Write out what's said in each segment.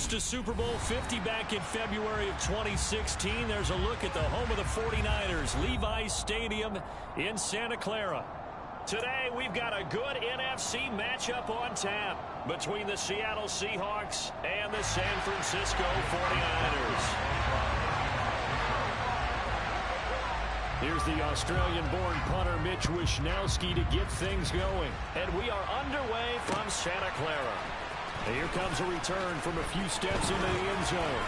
host to Super Bowl 50 back in February of 2016. There's a look at the home of the 49ers, Levi's Stadium in Santa Clara. Today, we've got a good NFC matchup on tap between the Seattle Seahawks and the San Francisco 49ers. Here's the Australian-born punter Mitch Wishnowsky to get things going. And we are underway from Santa Clara. Here comes a return from a few steps into the end zone.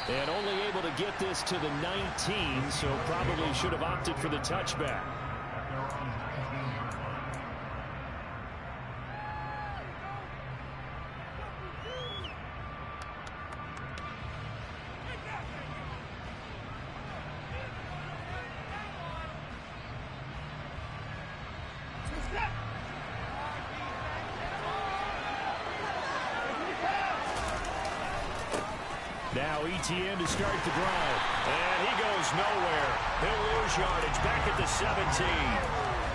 And only able to get this to the 19, so probably should have opted for the touchback. Now ETN to start the drive. And he goes nowhere. He'll lose yardage back at the 17.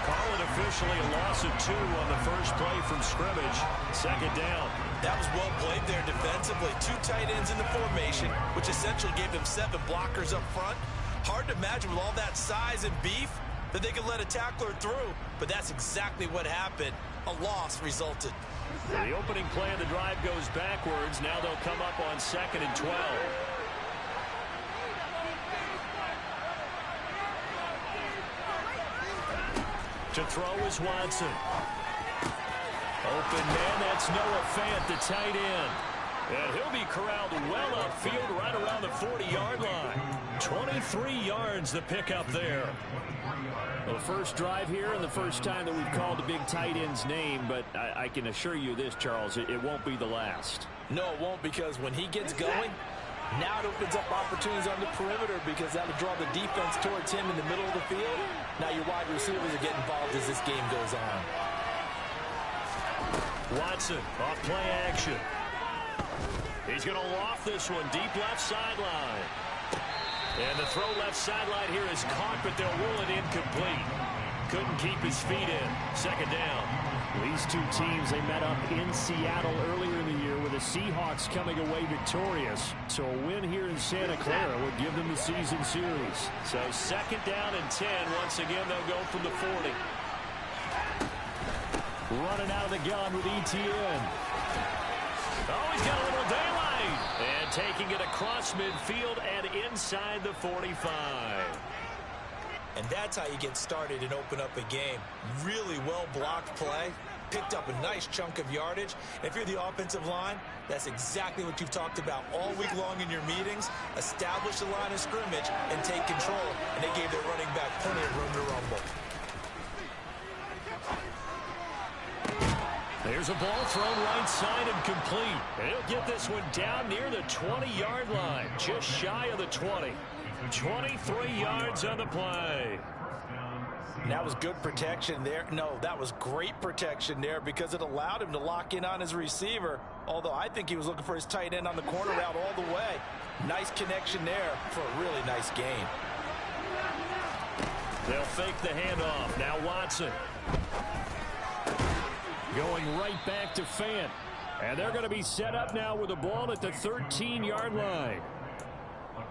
Call it officially a loss of 2 on the first play from scrimmage. Second down. That was well played there defensively. 2 tight ends in the formation, which essentially gave them 7 blockers up front. Hard to imagine with all that size and beef that they could let a tackler through. But that's exactly what happened. A loss resulted. The opening play of the drive goes backwards. Now they'll come up on 2nd and 12. To throw is Watson. Open man, that's Noah Fant, the tight end. And he'll be corralled well upfield right around the 40-yard line. 23 yards the pickup there. Well, first drive here and the first time that we've called a big tight end's name, but I can assure you this, Charles, it won't be the last. No, it won't, because when he gets going, now it opens up opportunities on the perimeter because that'll draw the defense towards him in the middle of the field. Now your wide receivers are getting involved as this game goes on. Watson off play action. He's going to loft this one deep left sideline. And the throw left sideline here is caught, but they'll rule it incomplete. Couldn't keep his feet in. Second down. These two teams, they met up in Seattle earlier in the year with the Seahawks coming away victorious. So a win here in Santa Clara would give them the season series. So second down and 10. Once again, they'll go from the 40. Running out of the gun with ETN. Oh, he's got a little daylight. And taking it across midfield and inside the 45. And that's how you get started and open up a game. Really well-blocked play. Picked up a nice chunk of yardage. And if you're the offensive line, that's exactly what you've talked about all week long in your meetings. Establish the line of scrimmage and take control. And they gave their running back plenty of room to rumble. There's a ball thrown right side and complete. And he'll get this one down near the 20-yard line, just shy of the 20. 23 yards on the play. And that was good protection there. No, that was great protection there because it allowed him to lock in on his receiver. Although I think he was looking for his tight end on the corner route all the way. Nice connection there for a really nice gain. They'll fake the handoff. Now Watson. Going right back to Fant. And they're going to be set up now with the ball at the 13-yard line.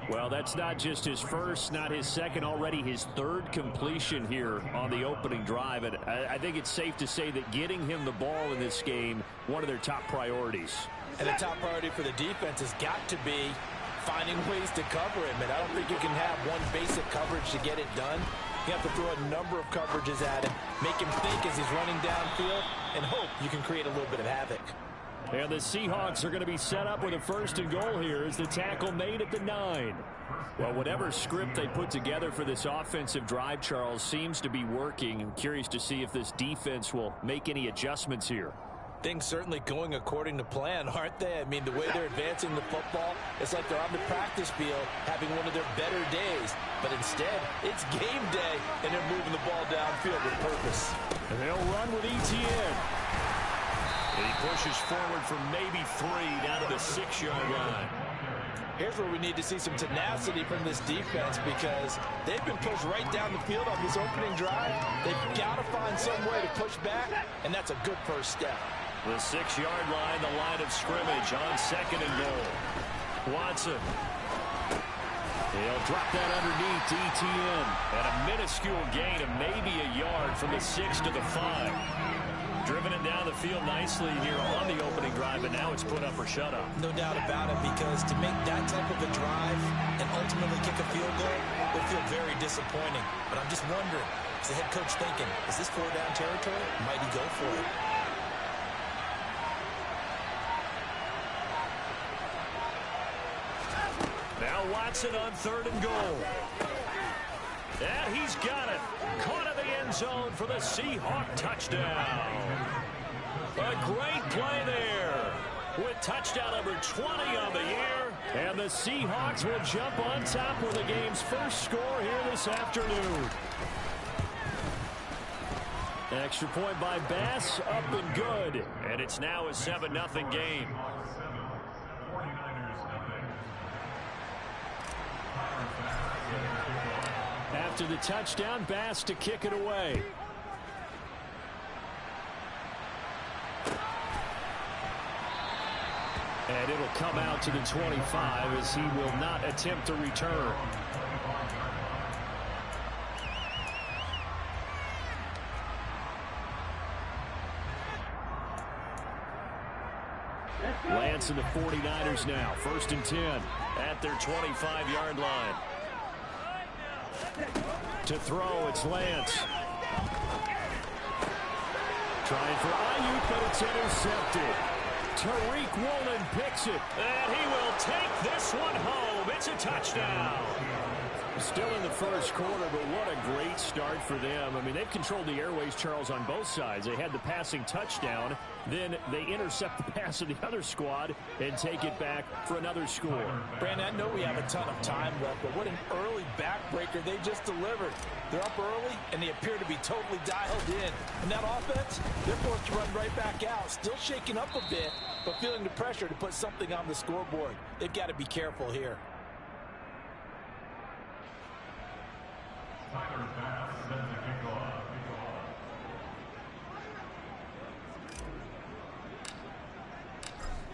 Well, that's not just his first, not his second, already his third completion here on the opening drive. And I think it's safe to say that getting him the ball in this game, one of their top priorities. And the top priority for the defense has got to be finding ways to cover him. And I don't think you can have one basic coverage to get it done. You have to throw a number of coverages at him, make him think as he's running downfield, and hope you can create a little bit of havoc. And the Seahawks are going to be set up with a 1st and goal here as the tackle made at the 9. Well, whatever script they put together for this offensive drive, Charles, seems to be working. I'm curious to see if this defense will make any adjustments here. Things certainly going according to plan, aren't they? I mean, the way they're advancing the football, it's like they're on the practice field having one of their better days. But instead, it's game day, and they're moving the ball downfield with purpose. And they'll run with ETN. And he pushes forward from maybe 3 down to the 6-yard line. Here's where we need to see some tenacity from this defense because they've been pushed right down the field on this opening drive. They've got to find some way to push back, and that's a good first step. The 6-yard line, the line of scrimmage on 2nd and goal. Watson. He'll drop that underneath to ETN. And a minuscule gain of maybe a yard from the 6 to the 5. Driven it down the field nicely here on the opening drive, and now it's put up or shut up. No doubt about it, because to make that type of a drive and ultimately kick a field goal would feel very disappointing. But I'm just wondering, is the head coach thinking, is this 4-down territory? Might he go for it? Now Watson on 3rd and goal. And he's got it. Caught in the end zone for the Seahawk touchdown. A great play there. With touchdown number 20 on the year. And the Seahawks will jump on top with the game's first score here this afternoon. Extra point by Bass, up and good. And it's now a 7-0 game. After the touchdown, Bass to kick it away. And it'll come out to the 25 as he will not attempt to return. Lance and the 49ers now. 1st and 10 at their 25-yard line. To throw, it's Lance. Trying for Ayuk, but it's intercepted. Tariq Woolen picks it. And he will take this one home. It's a touchdown. Still in the first quarter, but what a great start for them. I mean, they've controlled the airways, Charles, on both sides. They had the passing touchdown. Then they intercept the pass of the other squad and take it back for another score. Brandon, I know we have a ton of time left, but what an early backbreaker they just delivered. They're up early, and they appear to be totally dialed in. And that offense, they're forced to run right back out. Still shaking up a bit, but feeling the pressure to put something on the scoreboard. They've got to be careful here.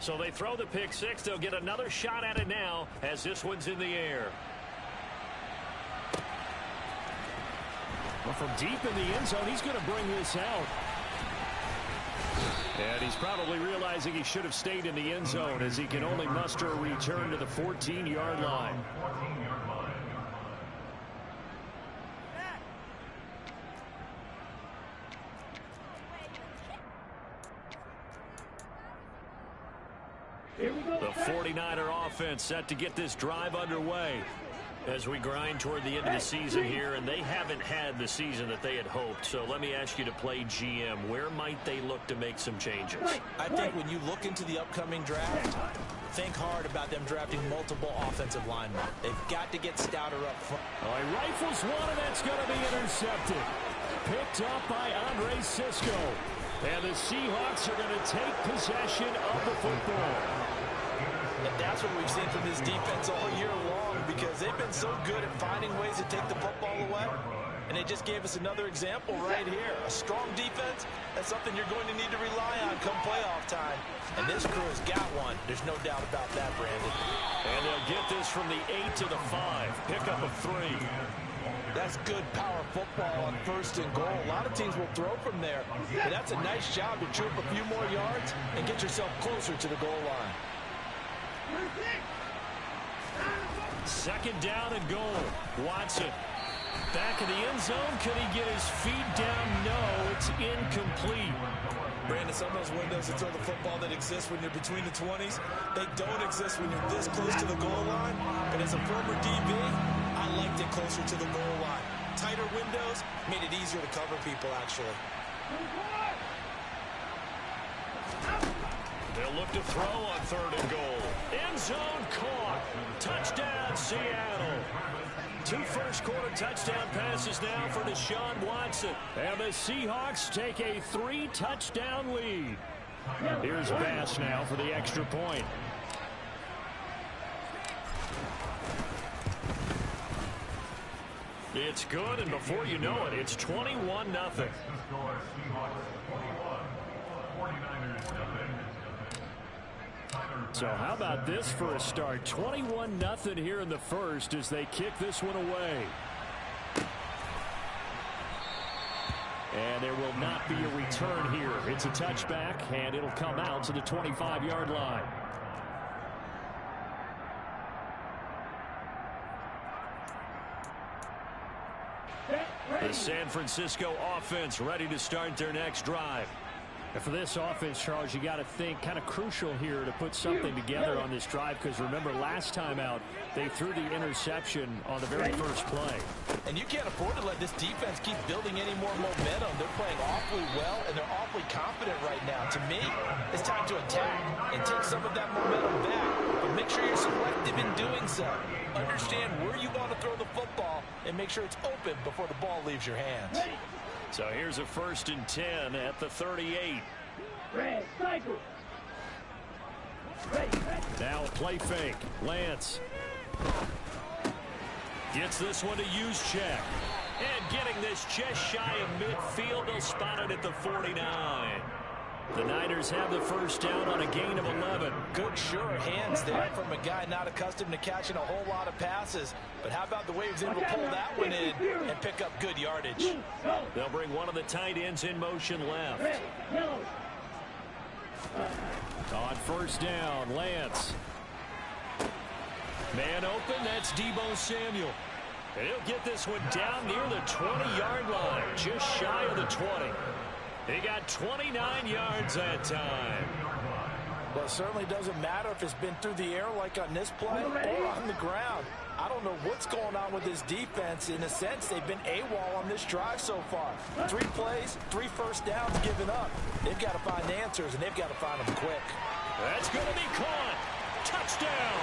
So they throw the pick six. They'll get another shot at it now as this one's in the air. Well, from deep in the end zone, he's going to bring this out. And he's probably realizing he should have stayed in the end zone as he can only muster a return to the 14-yard line. The 49er offense set to get this drive underway as we grind toward the end of the season here, and they haven't had the season that they had hoped. So let me ask you to play GM. Where might they look to make some changes? I think when you look into the upcoming draft, think hard about them drafting multiple offensive linemen. They've got to get stouter up front. Oh, he rifles one, and that's going to be intercepted. Picked up by Andre Cisco. And the Seahawks are going to take possession of the football. And that's what we've seen from this defense all year long, because they've been so good at finding ways to take the football away. And they just gave us another example right here. A strong defense, that's something you're going to need to rely on come playoff time. And this crew has got one. There's no doubt about that, Brandon. And they'll get this from the 8 to the 5. Pickup of 3. That's good power football on 1st and goal. A lot of teams will throw from there. But that's a nice job to chew up a few more yards and get yourself closer to the goal line. 2nd down and goal. Watson. Back in the end zone. Can he get his feet down? No, it's incomplete. Brandon, some of those windows to throw the football that exist when you're between the 20s, they don't exist when you're this close to the goal line. But as a former DB, I liked it closer to the goal line. Tighter windows made it easier to cover people, actually. They'll look to throw on 3rd and goal. End zone caught. Touchdown, Seattle. 2 first-quarter touchdown passes now for Deshaun Watson. And the Seahawks take a 3-touchdown lead. Here's Bass now for the extra point. It's good, and before you know it, it's 21-0. So how about this for a start? 21-0 here in the first as they kick this one away. And there will not be a return here. It's a touchback, and it'll come out to the 25-yard line. The San Francisco offense ready to start their next drive. And for this offense, Charles, you got to think kind of crucial here to put something together on this drive, because remember last time out they threw the interception on the very first play. And you can't afford to let this defense keep building any more momentum. They're playing awfully well, and they're awfully confident right now. To me, it's time to attack and take some of that momentum back. But make sure you're selective in doing so. Understand where you want to throw the football and make sure it's open before the ball leaves your hands. So here's a 1st and 10 at the 38. Now a play fake. Lance gets this one to Juszczyk. And getting this just shy of midfield. They'll spot it at the 49. The Niners have the first down on a gain of 11. Good, sure hands there from a guy not accustomed to catching a whole lot of passes. But how about the way he was able to pull that one in and pick up good yardage? They'll bring one of the tight ends in motion left. On first down, Lance. Man open, that's Deebo Samuel. And he'll get this one down near the 20-yard line, just shy of the 20. He got 29 yards that time. Well, it certainly doesn't matter if it's been through the air like on this play or on the ground. I don't know what's going on with this defense. In a sense, they've been AWOL on this drive so far. 3 plays, 3 first downs given up. They've got to find answers, and they've got to find them quick. That's going to be caught. Touchdown.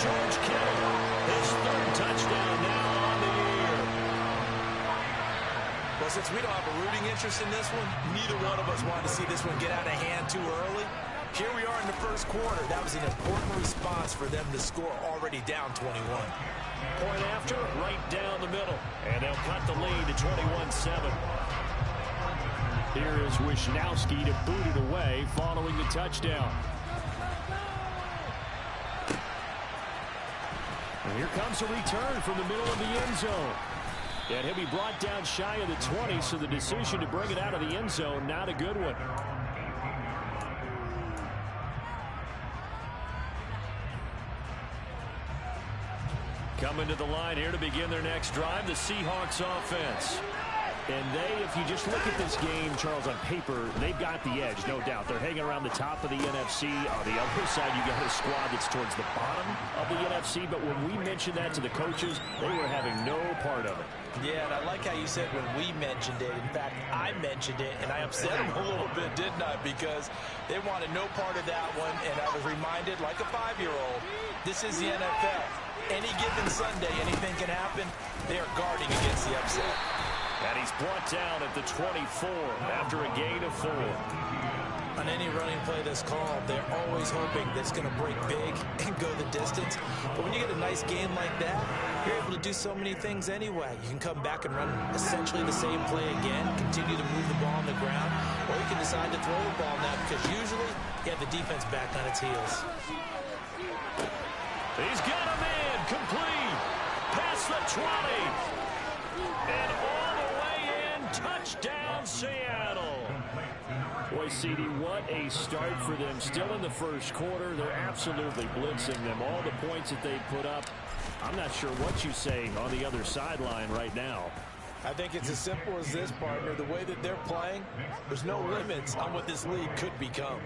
George Kittle, his 3rd touchdown now on the year. Well, since we don't have a rooting interest in this one, neither one of us wanted to see this one get out of hand too early. Here we are in the first quarter. That was an important response for them to score, already down 21. Point after, right down the middle. And they'll cut the lead to 21-7. Here is Wisnowski to boot it away following the touchdown. And here comes a return from the middle of the end zone. And he'll be brought down shy of the 20, so the decision to bring it out of the end zone, not a good one. Coming to the line here to begin their next drive, the Seahawks offense. And they, if you just look at this game, Charles, on paper, they've got the edge, no doubt. They're hanging around the top of the NFC. On the other side, you got a squad that's towards the bottom of the NFC. But when we mentioned that to the coaches, they were having no part of it. Yeah, and I like how you said when we mentioned it. In fact, I mentioned it, and I upset them a little bit, didn't I? Because they wanted no part of that one, and I was reminded, like a 5-year-old, this is the NFL. Any given Sunday, anything can happen. They are guarding against the upset. And he's brought down at the 24 after a gain of 4. On any running play that's called, they're always hoping that it's going to break big and go the distance. But when you get a nice game like that, you're able to do so many things anyway. You can come back and run essentially the same play again, continue to move the ball on the ground, or you can decide to throw the ball now because usually you have the defense back on its heels. He's got a man complete. Past the 20. And all the way in. Touchdown, Seattle. Boy, CD, what a start for them. Still in the first quarter. They're absolutely blitzing them. All the points that they put up. I'm not sure what you say on the other sideline right now. I think it's as simple as this, partner. The way that they're playing, there's no limits on what this league could become.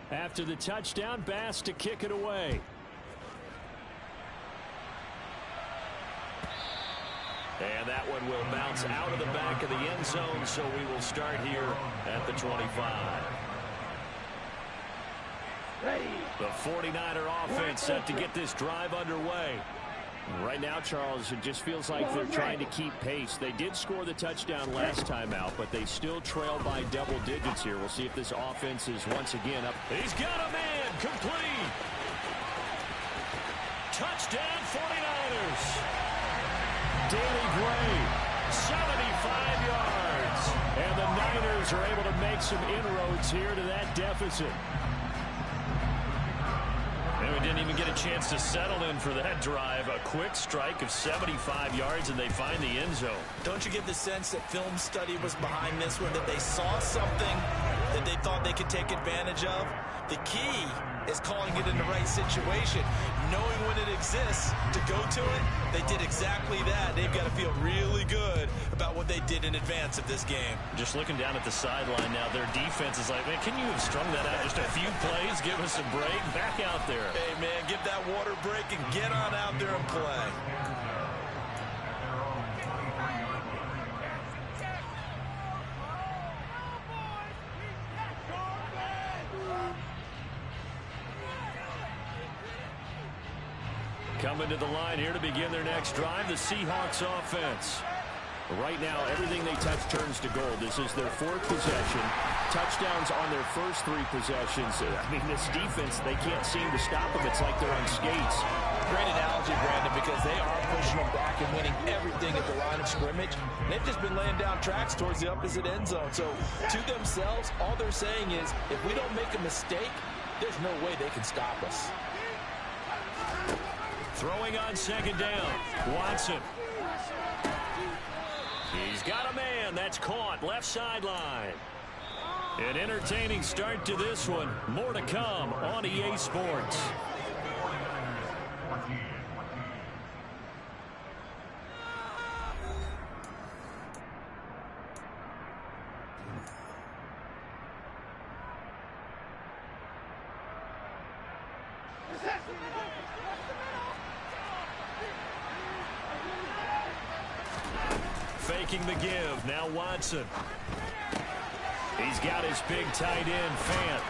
After the touchdown, Bass to kick it away. And that one will bounce out of the back of the end zone, so we will start here at the 25. The 49er offense set to get this drive underway. Right now, Charles, it just feels like they're trying to keep pace. They did score the touchdown last time out, but they still trail by double digits here. We'll see if this offense is once again up. He's got a man complete. Touchdown 49ers. Danny Gray, 75 yards. And the Niners are able to make some inroads here to that deficit. And we didn't even get a chance to settle in for that drive. A quick strike of 75 yards, and they find the end zone. Don't you get the sense that film study was behind this one, that they saw something that they thought they could take advantage of? The key is calling it in the right situation, knowing when it exists to go to it. They did exactly that. They've got to feel really good about what they did in advance of this game. Just looking down at the sideline now, their defense is like, man, can you have strung that out just a few plays? Give us a break. Back out there. Hey, man, give that water break and get on out there and play. Coming to the line here to begin their next drive, the Seahawks offense. Right now, everything they touch turns to gold. This is their fourth possession. Touchdowns on their first three possessions. I mean, this defense, they can't seem to stop them. It's like they're on skates. Great analogy, Brandon, because they are pushing them back and winning everything at the line of scrimmage. And they've just been laying down tracks towards the opposite end zone. So, to themselves, all they're saying is, if we don't make a mistake, there's no way they can stop us. Throwing on second down, Watson. He's got a man. That's caught. Left sideline. An entertaining start to this one. More to come on EA Sports. Faking the give. Now Watson. He's got his big tight end, Fant.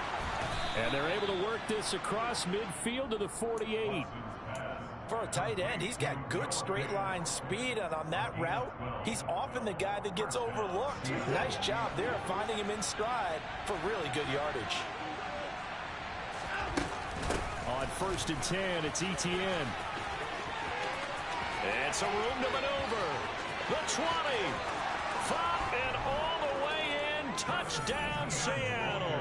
And they're able to work this across midfield to the 48. For a tight end, he's got good straight line speed, and on that route, he's often the guy that gets overlooked. Nice job there of finding him in stride for really good yardage. On 1st and 10, it's Etienne. It's a room to maneuver. The 20. 5 and all the way in. Touchdown, Seattle.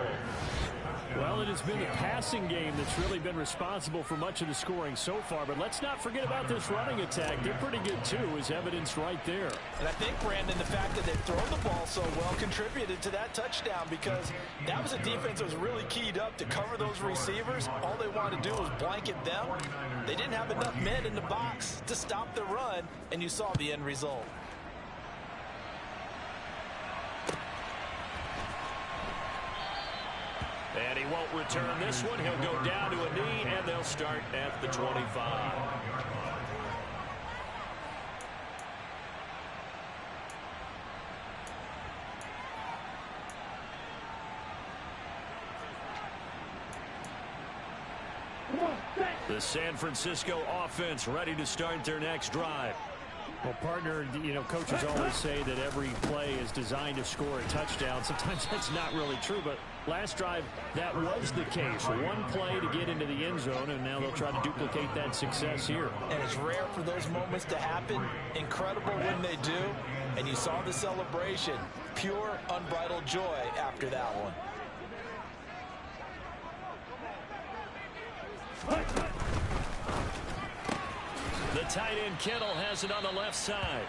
Well, it has been the passing game that's really been responsible for much of the scoring so far. But let's not forget about this running attack. They're pretty good, too, as evidenced right there. And I think, Brandon, the fact that they've thrown the ball so well contributed to that touchdown, because that was a defense that was really keyed up to cover those receivers. All they wanted to do was blanket them. They didn't have enough men in the box to stop the run, and you saw the end result. And he won't return this one. He'll go down to a knee, and they'll start at the 25. The San Francisco offense ready to start their next drive. Well, partner, you know, coaches always say that every play is designed to score a touchdown. Sometimes that's not really true, but last drive, that was the case. One play to get into the end zone, and now they'll try to duplicate that success here. And it's rare for those moments to happen. Incredible when they do. And you saw the celebration. Pure, unbridled joy after that one. The tight end Kittle has it on the left side.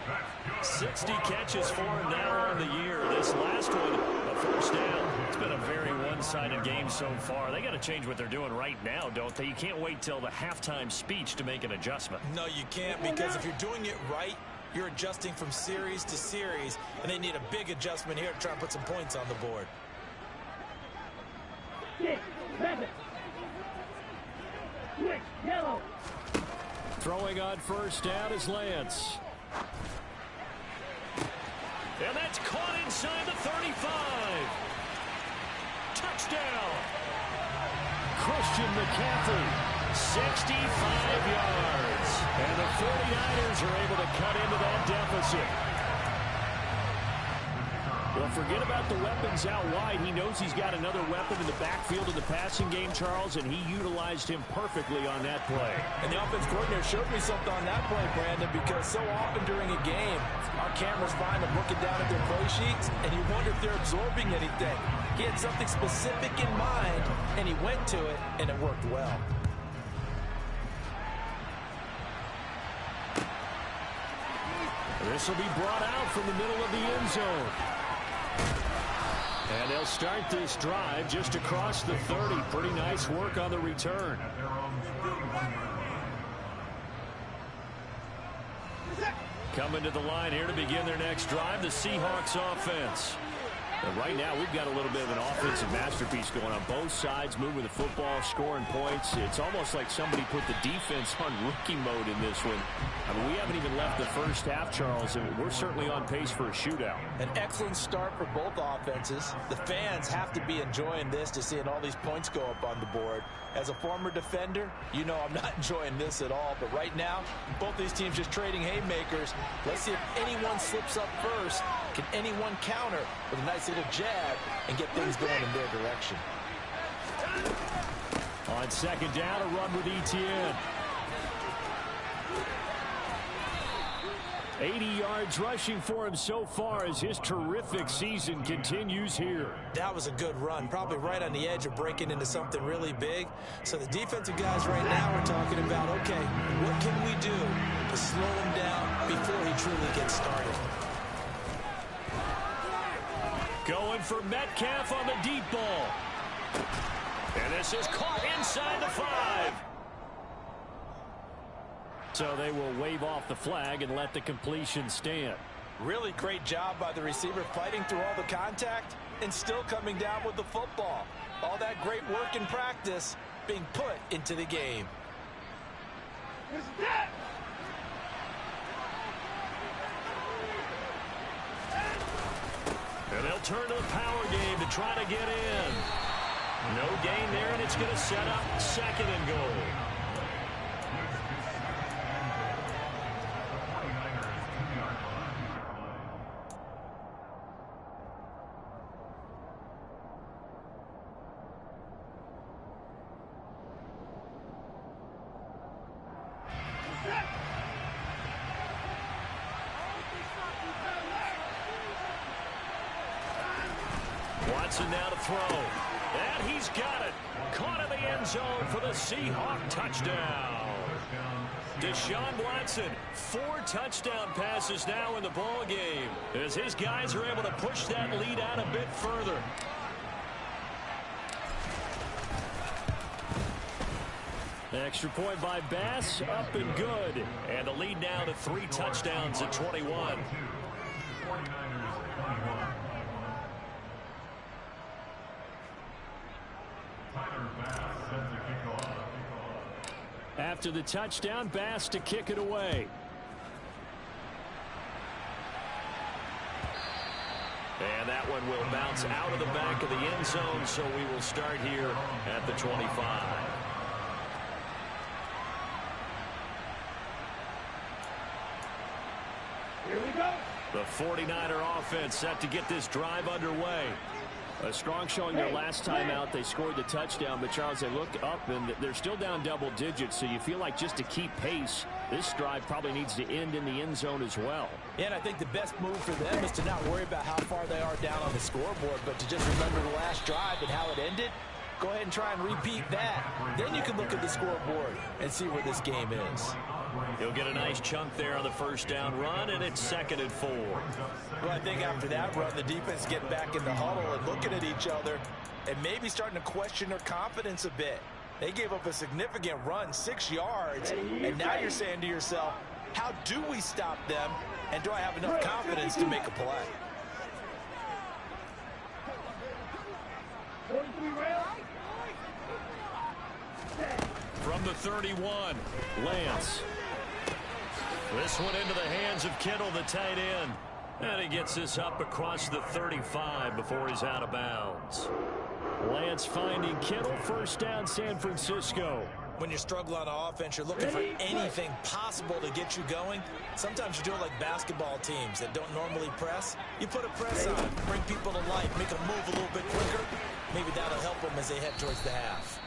60 catches for him now on the year. This last one, a first down. It's been a very one-sided game so far. They got to change what they're doing right now, don't they? You can't wait till the halftime speech to make an adjustment. No, you can't, because if you're doing it right, you're adjusting from series to series, and they need a big adjustment here to try and put some points on the board. 6, 7. Switch, yellow. Throwing on first down is Lance. And that's caught inside the 35. Touchdown. Christian McCaffrey, 65 yards. And the 49ers are able to cut into that deficit. Well, forget about the weapons out wide. He knows he's got another weapon in the backfield of the passing game, Charles, and he utilized him perfectly on that play. And the offense coordinator showed me something on that play, Brandon, because so often during a game, our cameras find them looking down at their play sheets, and you wonder if they're absorbing anything. He had something specific in mind, and he went to it, and it worked well. This will be brought out from the middle of the end zone. And they'll start this drive just across the 30. Pretty nice work on the return. Coming to the line here to begin their next drive, the Seahawks offense. And right now, we've got a little bit of an offensive masterpiece going on both sides, moving the football, scoring points. It's almost like somebody put the defense on rookie mode in this one. I mean, we haven't even left the first half, Charles, and we're certainly on pace for a shootout. An excellent start for both offenses. The fans have to be enjoying this to seeing all these points go up on the board. As a former defender, you know I'm not enjoying this at all. But right now, both these teams just trading haymakers. Let's see if anyone slips up first. Can anyone counter with a nice little jab and get things going in their direction? On second down, a run with Etienne. 80 yards rushing for him so far as his terrific season continues here. That was a good run, probably right on the edge of breaking into something really big. So the defensive guys right now are talking about, okay, what can we do to slow him down before he truly gets started? Going for Metcalf on the deep ball. And this is caught inside the 5. So they will wave off the flag and let the completion stand. Really great job by the receiver fighting through all the contact and still coming down with the football. All that great work in practice being put into the game. And they'll turn to the power game to try to get in. No gain there, and it's going to set up second and goal. Watson now to throw. And he's got it. Caught in the end zone for the Seahawk touchdown. Deshaun Watson, 4 touchdown passes now in the ball game as his guys are able to push that lead out a bit further. Extra point by Bass, up and good. And the lead now to 3 touchdowns at 21. After the touchdown, Bass to kick it away. And that one will bounce out of the back of the end zone, so we will start here at the 25. Here we go. The 49er offense set to get this drive underway. A strong showing their last time out. They scored the touchdown, but Charles, they look up and they're still down double digits, so you feel like just to keep pace, this drive probably needs to end in the end zone as well. Yeah, and I think the best move for them is to not worry about how far they are down on the scoreboard, but to just remember the last drive and how it ended. Go ahead and try and repeat that. Then you can look at the scoreboard and see where this game is. He'll get a nice chunk there on the first down run, and it's 2nd and 4. Well, I think after that run, the defense getting back in the huddle and looking at each other and maybe starting to question their confidence a bit. They gave up a significant run, 6 yards, and now you're saying to yourself, how do we stop them, and do I have enough confidence to make a play? From the 31, Lance. This one into the hands of Kittle, the tight end. And he gets this up across the 35 before he's out of bounds. Lance finding Kittle, first down San Francisco. When you're struggling on offense, you're looking for anything possible to get you going. Sometimes you do it like basketball teams that don't normally press. You put a press on, bring people to life, make them move a little bit quicker. Maybe that'll help them as they head towards the half.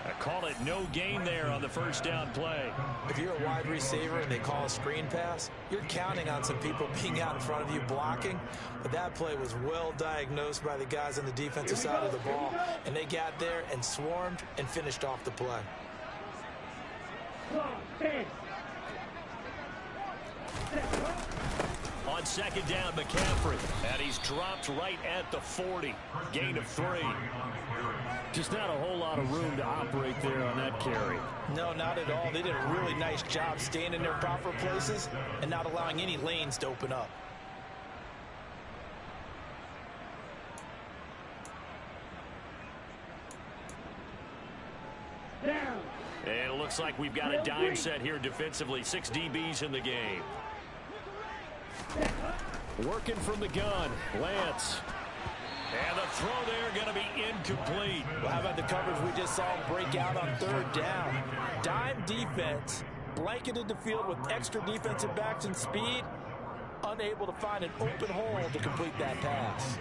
I call it no gain there on the first down play. If you're a wide receiver and they call a screen pass, you're counting on some people being out in front of you blocking. But that play was well diagnosed by the guys on the defensive side of the ball. And they got there and swarmed and finished off the play. On second down, McCaffrey. And he's dropped right at the 40. Gain of 3. Just not a whole lot of room to operate there on that carry. No, not at all. They did a really nice job staying in their proper places and not allowing any lanes to open up. Down. And it looks like we've got a dime set here defensively. 6 DBs in the game. Working from the gun. Lance. And the throw there going to be incomplete. Well, how about the coverage we just saw break out on third down? Dime defense, blanketed the field with extra defensive backs and speed, unable to find an open hole to complete that pass.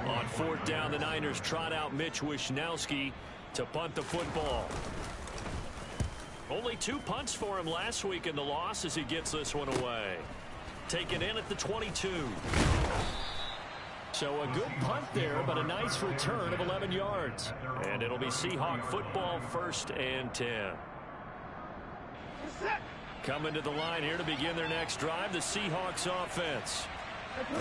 On fourth down, the Niners trot out Mitch Wishnowski to punt the football. Only 2 punts for him last week in the loss as he gets this one away. Taken in at the 22. So a good punt there, but a nice return of 11 yards. And it'll be Seahawk football, 1st and 10. Coming to the line here to begin their next drive, the Seahawks offense.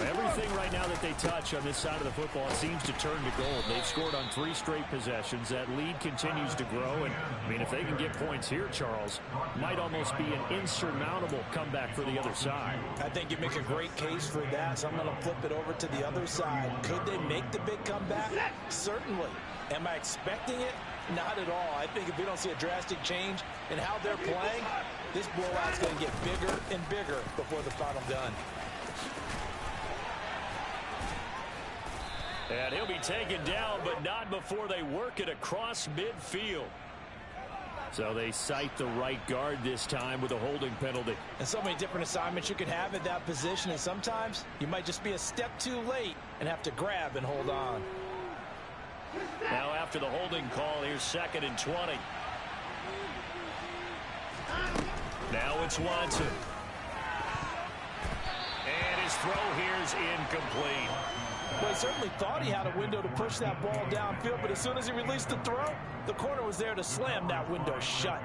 Everything right now that they touch on this side of the football seems to turn to gold. They've scored on 3 straight possessions. That lead continues to grow. And, I mean, if they can get points here, Charles, might almost be an insurmountable comeback for the other side. I think you make a great case for that, so I'm going to flip it over to the other side. Could they make the big comeback? Certainly. Am I expecting it? Not at all. I think if we don't see a drastic change in how they're playing, this blowout's going to get bigger and bigger before the final gun. And he'll be taken down, but not before they work it across midfield. So they cite the right guard this time with a holding penalty. And so many different assignments you could have at that position, and sometimes you might just be a step too late and have to grab and hold on. Now after the holding call, here's 2nd and 20. Now it's Watson. And his throw here is incomplete. Well, he certainly thought he had a window to push that ball downfield, but as soon as he released the throw, the corner was there to slam that window shut.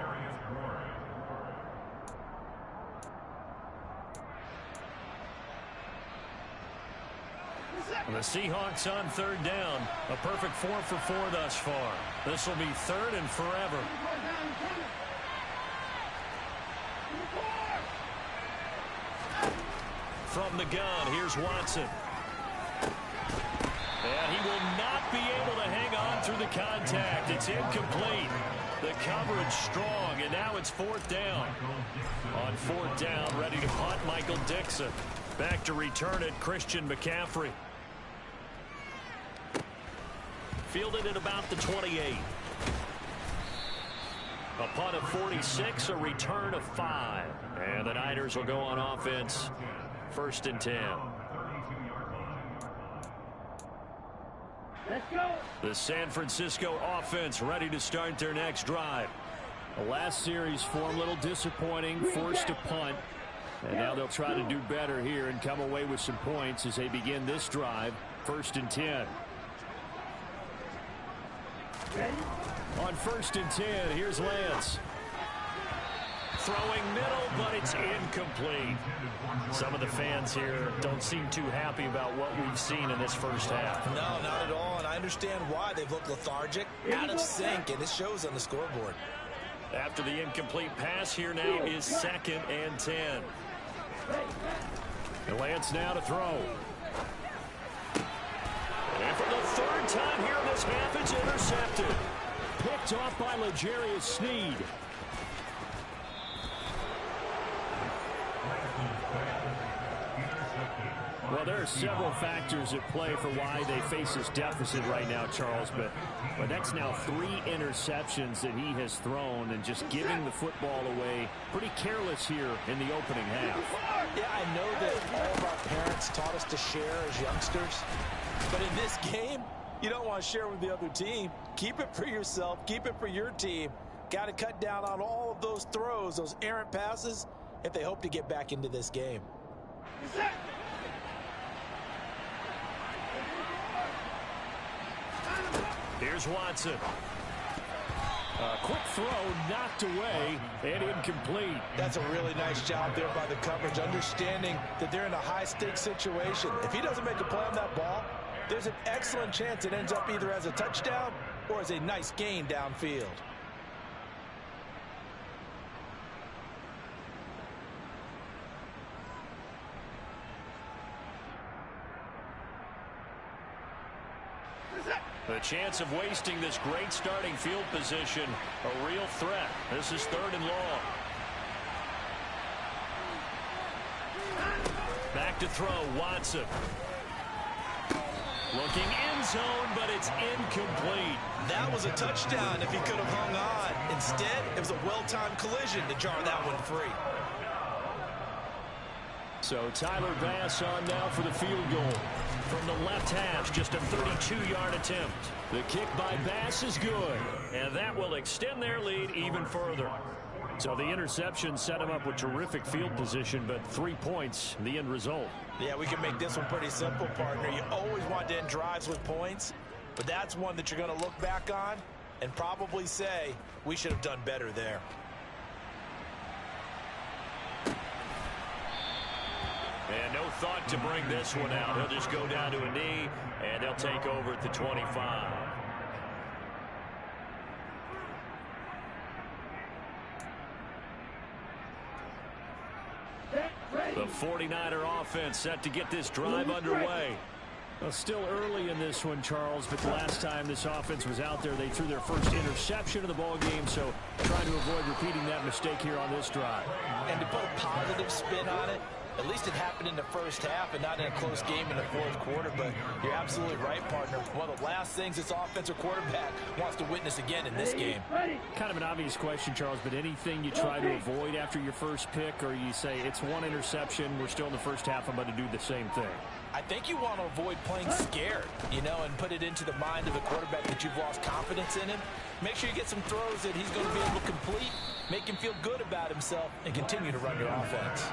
The Seahawks on 3rd down. A perfect 4 for 4 thus far. This will be 3rd and forever. From the gun, here's Watson. And he will not be able to hang on through the contact. It's incomplete. The coverage strong, and now it's 4th down. On 4th down, ready to punt, Michael Dixon. Back to return it, Christian McCaffrey. Fielded at about the 28. A punt of 46, a return of 5. And the Niners will go on offense, 1st and 10. Let's go. The San Francisco offense ready to start their next drive. The last series form a little disappointing, forced to punt. And now they'll try to do better here and come away with some points as they begin this drive, 1st and 10. Ready? On 1st and 10, here's Lance. Throwing middle, but it's incomplete. Some of the fans here don't seem too happy about what we've seen in this first half. No, not at all, and I understand why. They've looked lethargic, out of sync, and it shows on the scoreboard. After the incomplete pass, here now is 2nd and 10. And Lance now to throw. And for the 3rd time here in this half, it's intercepted. Picked off by L'Jarius Sneed. Well, there are several factors at play for why they face this deficit right now, Charles, but that's now 3 interceptions that he has thrown and just giving the football away pretty careless here in the opening half. Yeah, I know that all of our parents taught us to share as youngsters, but in this game, you don't want to share with the other team. Keep it for yourself. Keep it for your team. Got to cut down on all of those throws, those errant passes, if they hope to get back into this game. Here's Watson. A quick throw knocked away and incomplete. That's a really nice job there by the coverage, understanding that they're in a high-stakes situation. If he doesn't make a play on that ball, there's an excellent chance it ends up either as a touchdown or as a nice gain downfield. The chance of wasting this great starting field position, a real threat. This is 3rd and long. Back to throw, Watson. Looking end zone, but it's incomplete. That was a touchdown if he could have hung on. Instead, it was a well-timed collision to jar that one free. So Tyler Bass on now for the field goal. From the left hash, just a 32-yard attempt. The kick by Bass is good, and that will extend their lead even further. So the interception set him up with terrific field position, but 3 points, the end result. Yeah, we can make this one pretty simple, partner. You always want to end drives with points, but that's one that you're going to look back on and probably say, we should have done better there. And no thought to bring this one out. He'll just go down to a knee, and they'll take over at the 25. The 49er offense set to get this drive underway. Well, still early in this one, Charles, but the last time this offense was out there, they threw their first interception of the ball game, so trying to avoid repeating that mistake here on this drive. And to put a positive spin on it, at least it happened in the first half and not in a close game in the 4th quarter, but you're absolutely right, partner. One of the last things this offensive quarterback wants to witness again in this game. Kind of an obvious question, Charles, but anything you try to avoid after your first pick, or you say it's one interception, we're still in the first half, I'm going to do the same thing? I think you want to avoid playing scared, you know, and put it into the mind of the quarterback that you've lost confidence in him. Make sure you get some throws that he's going to be able to complete, make him feel good about himself, and continue to run your offense.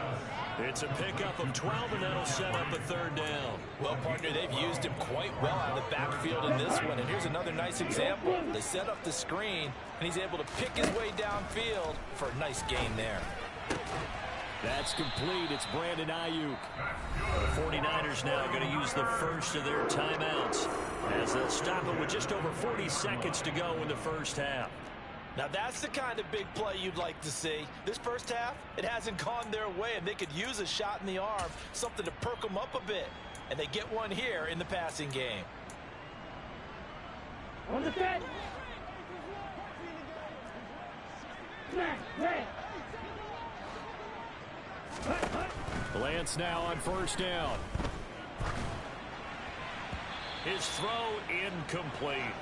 It's a pickup of 12, and that'll set up a 3rd down. Well, partner, they've used him quite well out of the backfield in this one, and here's another nice example. They set up the screen, and he's able to pick his way downfield for a nice gain there. That's complete. It's Brandon Ayuk. The 49ers now going to use the first of their timeouts as they'll stop it with just over 40 seconds to go in the first half. Now that's the kind of big play you'd like to see. This first half, it hasn't gone their way, and they could use a shot in the arm, something to perk them up a bit. And they get one here in the passing game. On the set. Lance now on 1st down. His throw incomplete.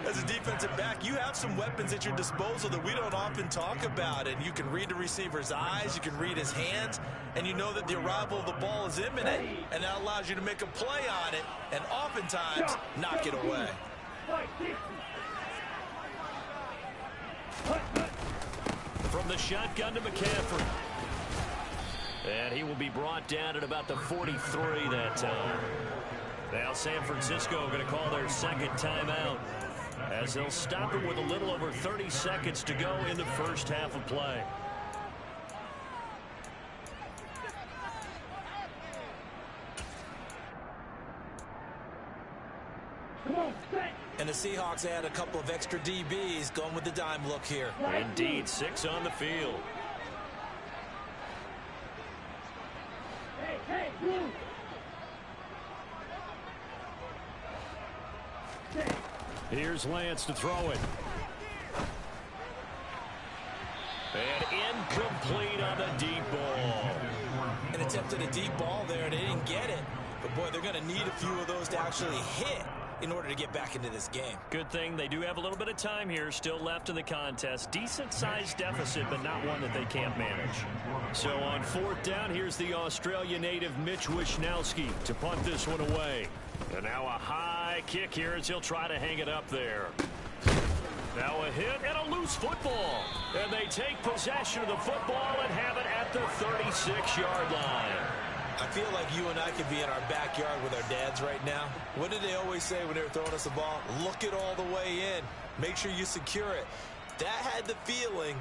As a defensive back, you have some weapons at your disposal that we don't often talk about, and you can read the receiver's eyes, you can read his hands, and you know that the arrival of the ball is imminent, and that allows you to make a play on it, and oftentimes knock it away. From the shotgun to McCaffrey. And he will be brought down at about the 43 that time. Now San Francisco going to call their 2nd timeout as they'll stop it with a little over 30 seconds to go in the first half of play. And the Seahawks add a couple of extra DBs going with the dime look here. Indeed, 6 on the field. Hey, you. Here's Lance to throw it. And incomplete on the deep ball. An attempt at a deep ball there, and they didn't get it. But, boy, they're going to need a few of those to actually hit in order to get back into this game. Good thing they do have a little bit of time here still left in the contest. Decent-sized deficit, but not one that they can't manage. So on 4th down, here's the Australia native Mitch Wishnowski to punt this one away. And now a high kick here as he'll try to hang it up there. Now a hit and a loose football. And they take possession of the football and have it at the 36-yard line. I feel like you and I could be in our backyard with our dads right now. What did they always say when they were throwing us the ball? Look it all the way in. Make sure you secure it. That had the feeling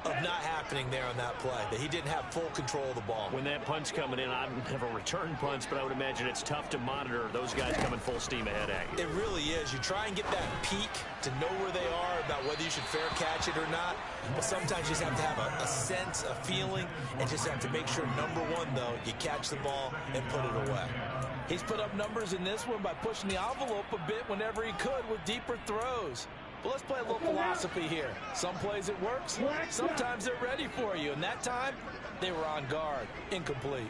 of not happening there on that play, that he didn't have full control of the ball. When that punt's coming in, I don't have a return punch, but I would imagine it's tough to monitor those guys coming full steam ahead at you. It really is. You try and get that peek to know where they are, about whether you should fair catch it or not. But sometimes you just have to have a sense, a feeling, and just have to make sure, number one, though, you catch the ball and put it away. He's put up numbers in this one by pushing the envelope a bit whenever he could with deeper throws. But let's play a little philosophy here. Some plays it works, sometimes they're ready for you. And that time, they were on guard. Incomplete.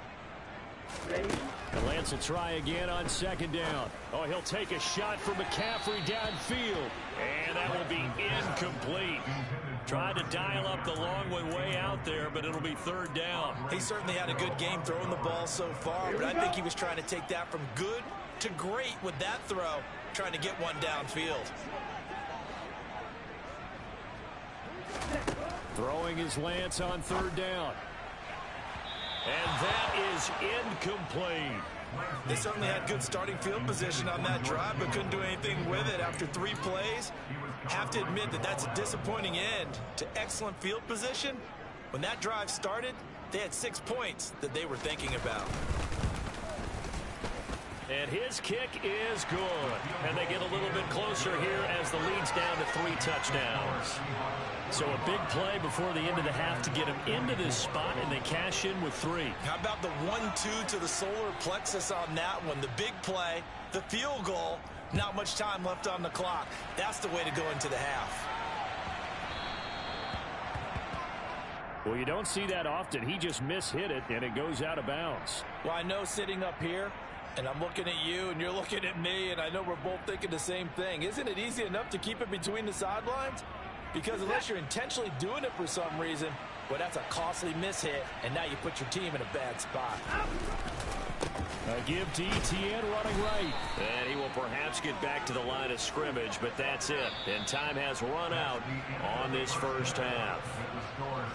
And Lance will try again on 2nd down. Oh, he'll take a shot for McCaffrey downfield. And that will be incomplete. Tried to dial up the long one way out there, but it'll be 3rd down. He certainly had a good game throwing the ball so far, but I think he was trying to take that from good to great with that throw, trying to get one downfield. Throwing is Lance on 3rd down. And that is incomplete. They certainly had good starting field position on that drive, but couldn't do anything with it after 3 plays. Have to admit that that's a disappointing end to excellent field position. When that drive started, they had 6 points that they were thinking about. And his kick is good. And they get a little bit closer here as the lead's down to 3 touchdowns. So a big play before the end of the half to get him into this spot, and they cash in with 3. How about the 1-2 to the solar plexus on that one? The big play, the field goal, not much time left on the clock. That's the way to go into the half. Well, you don't see that often. He just mishit it, and it goes out of bounds. Well, I know sitting up here, and I'm looking at you, and you're looking at me, and I know we're both thinking the same thing. Isn't it easy enough to keep it between the sidelines? Because unless you're intentionally doing it for some reason, well, that's a costly mishit, and now you put your team in a bad spot. A give to Etienne running right. And he will perhaps get back to the line of scrimmage, but that's it. And time has run out on this first half.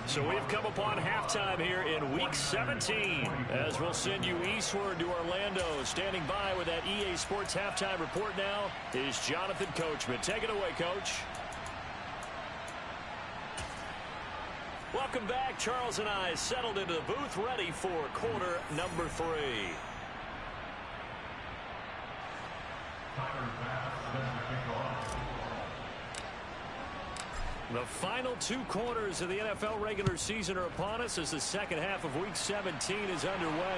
So we've come upon halftime here in Week 17 as we'll send you eastward to Orlando. Standing by with that EA Sports halftime report now is Jonathan Coachman. Take it away, Coach. Welcome back. Charles and I settled into the booth, ready for quarter number 3. The final 2 quarters of the NFL regular season are upon us as the second half of Week 17 is underway.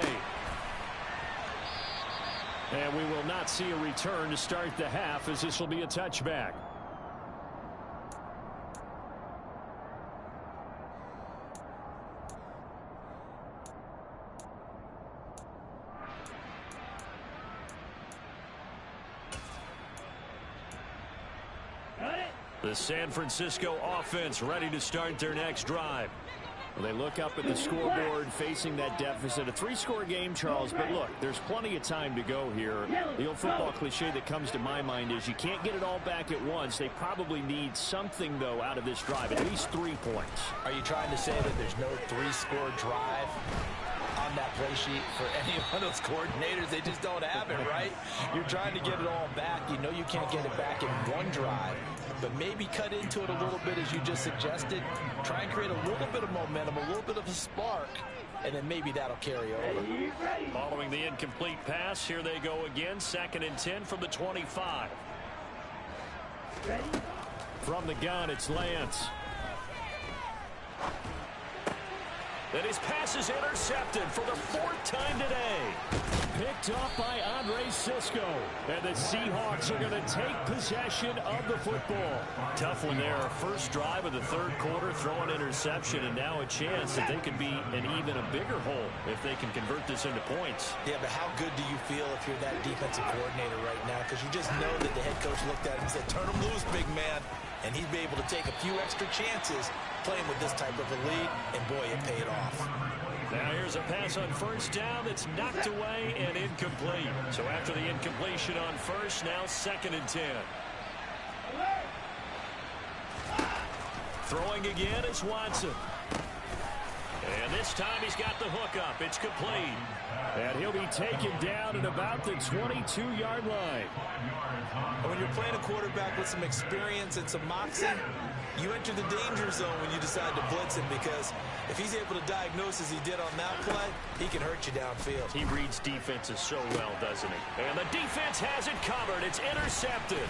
And we will not see a return to start the half, as this will be a touchback. The San Francisco offense ready to start their next drive. Well, they look up at the scoreboard facing that deficit. A 3-score game, Charles, but look, there's plenty of time to go here. The old football cliche that comes to my mind is you can't get it all back at once. They probably need something, though, out of this drive, at least 3 points. Are you trying to say that there's no 3-score drive on that play sheet for any of those coordinators? They just don't have it, right? You're trying to get it all back. You know you can't get it back in one drive, but maybe cut into it a little bit as you just suggested. Try and create a little bit of momentum, a little bit of a spark, and then maybe that'll carry over. Following the incomplete pass, here they go again. 2nd and 10 from the 25. From the gun, it's Lance. And his pass is intercepted for the 4th time today. Picked off by Andre Sisco. And the Seahawks are going to take possession of the football. Tough one there. First drive of the 3rd quarter, throw an interception, and now a chance that they could be in even a bigger hole if they can convert this into points. Yeah, but how good do you feel if you're that defensive coordinator right now? Because you just know that the head coach looked at him and said, turn him loose, big man. And he'd be able to take a few extra chances playing with this type of a lead, and boy, it paid off. Now here's a pass on 1st down that's knocked away and incomplete. So after the incompletion on 1st, now 2nd and 10. Throwing again is Watson. And this time he's got the hook up. It's complete. And he'll be taken down at about the 22-yard line. When you're playing a quarterback with some experience and some moxie, you enter the danger zone when you decide to blitz him, because if he's able to diagnose as he did on that play, he can hurt you downfield. He reads defenses so well, doesn't he? And the defense has it covered. It's intercepted.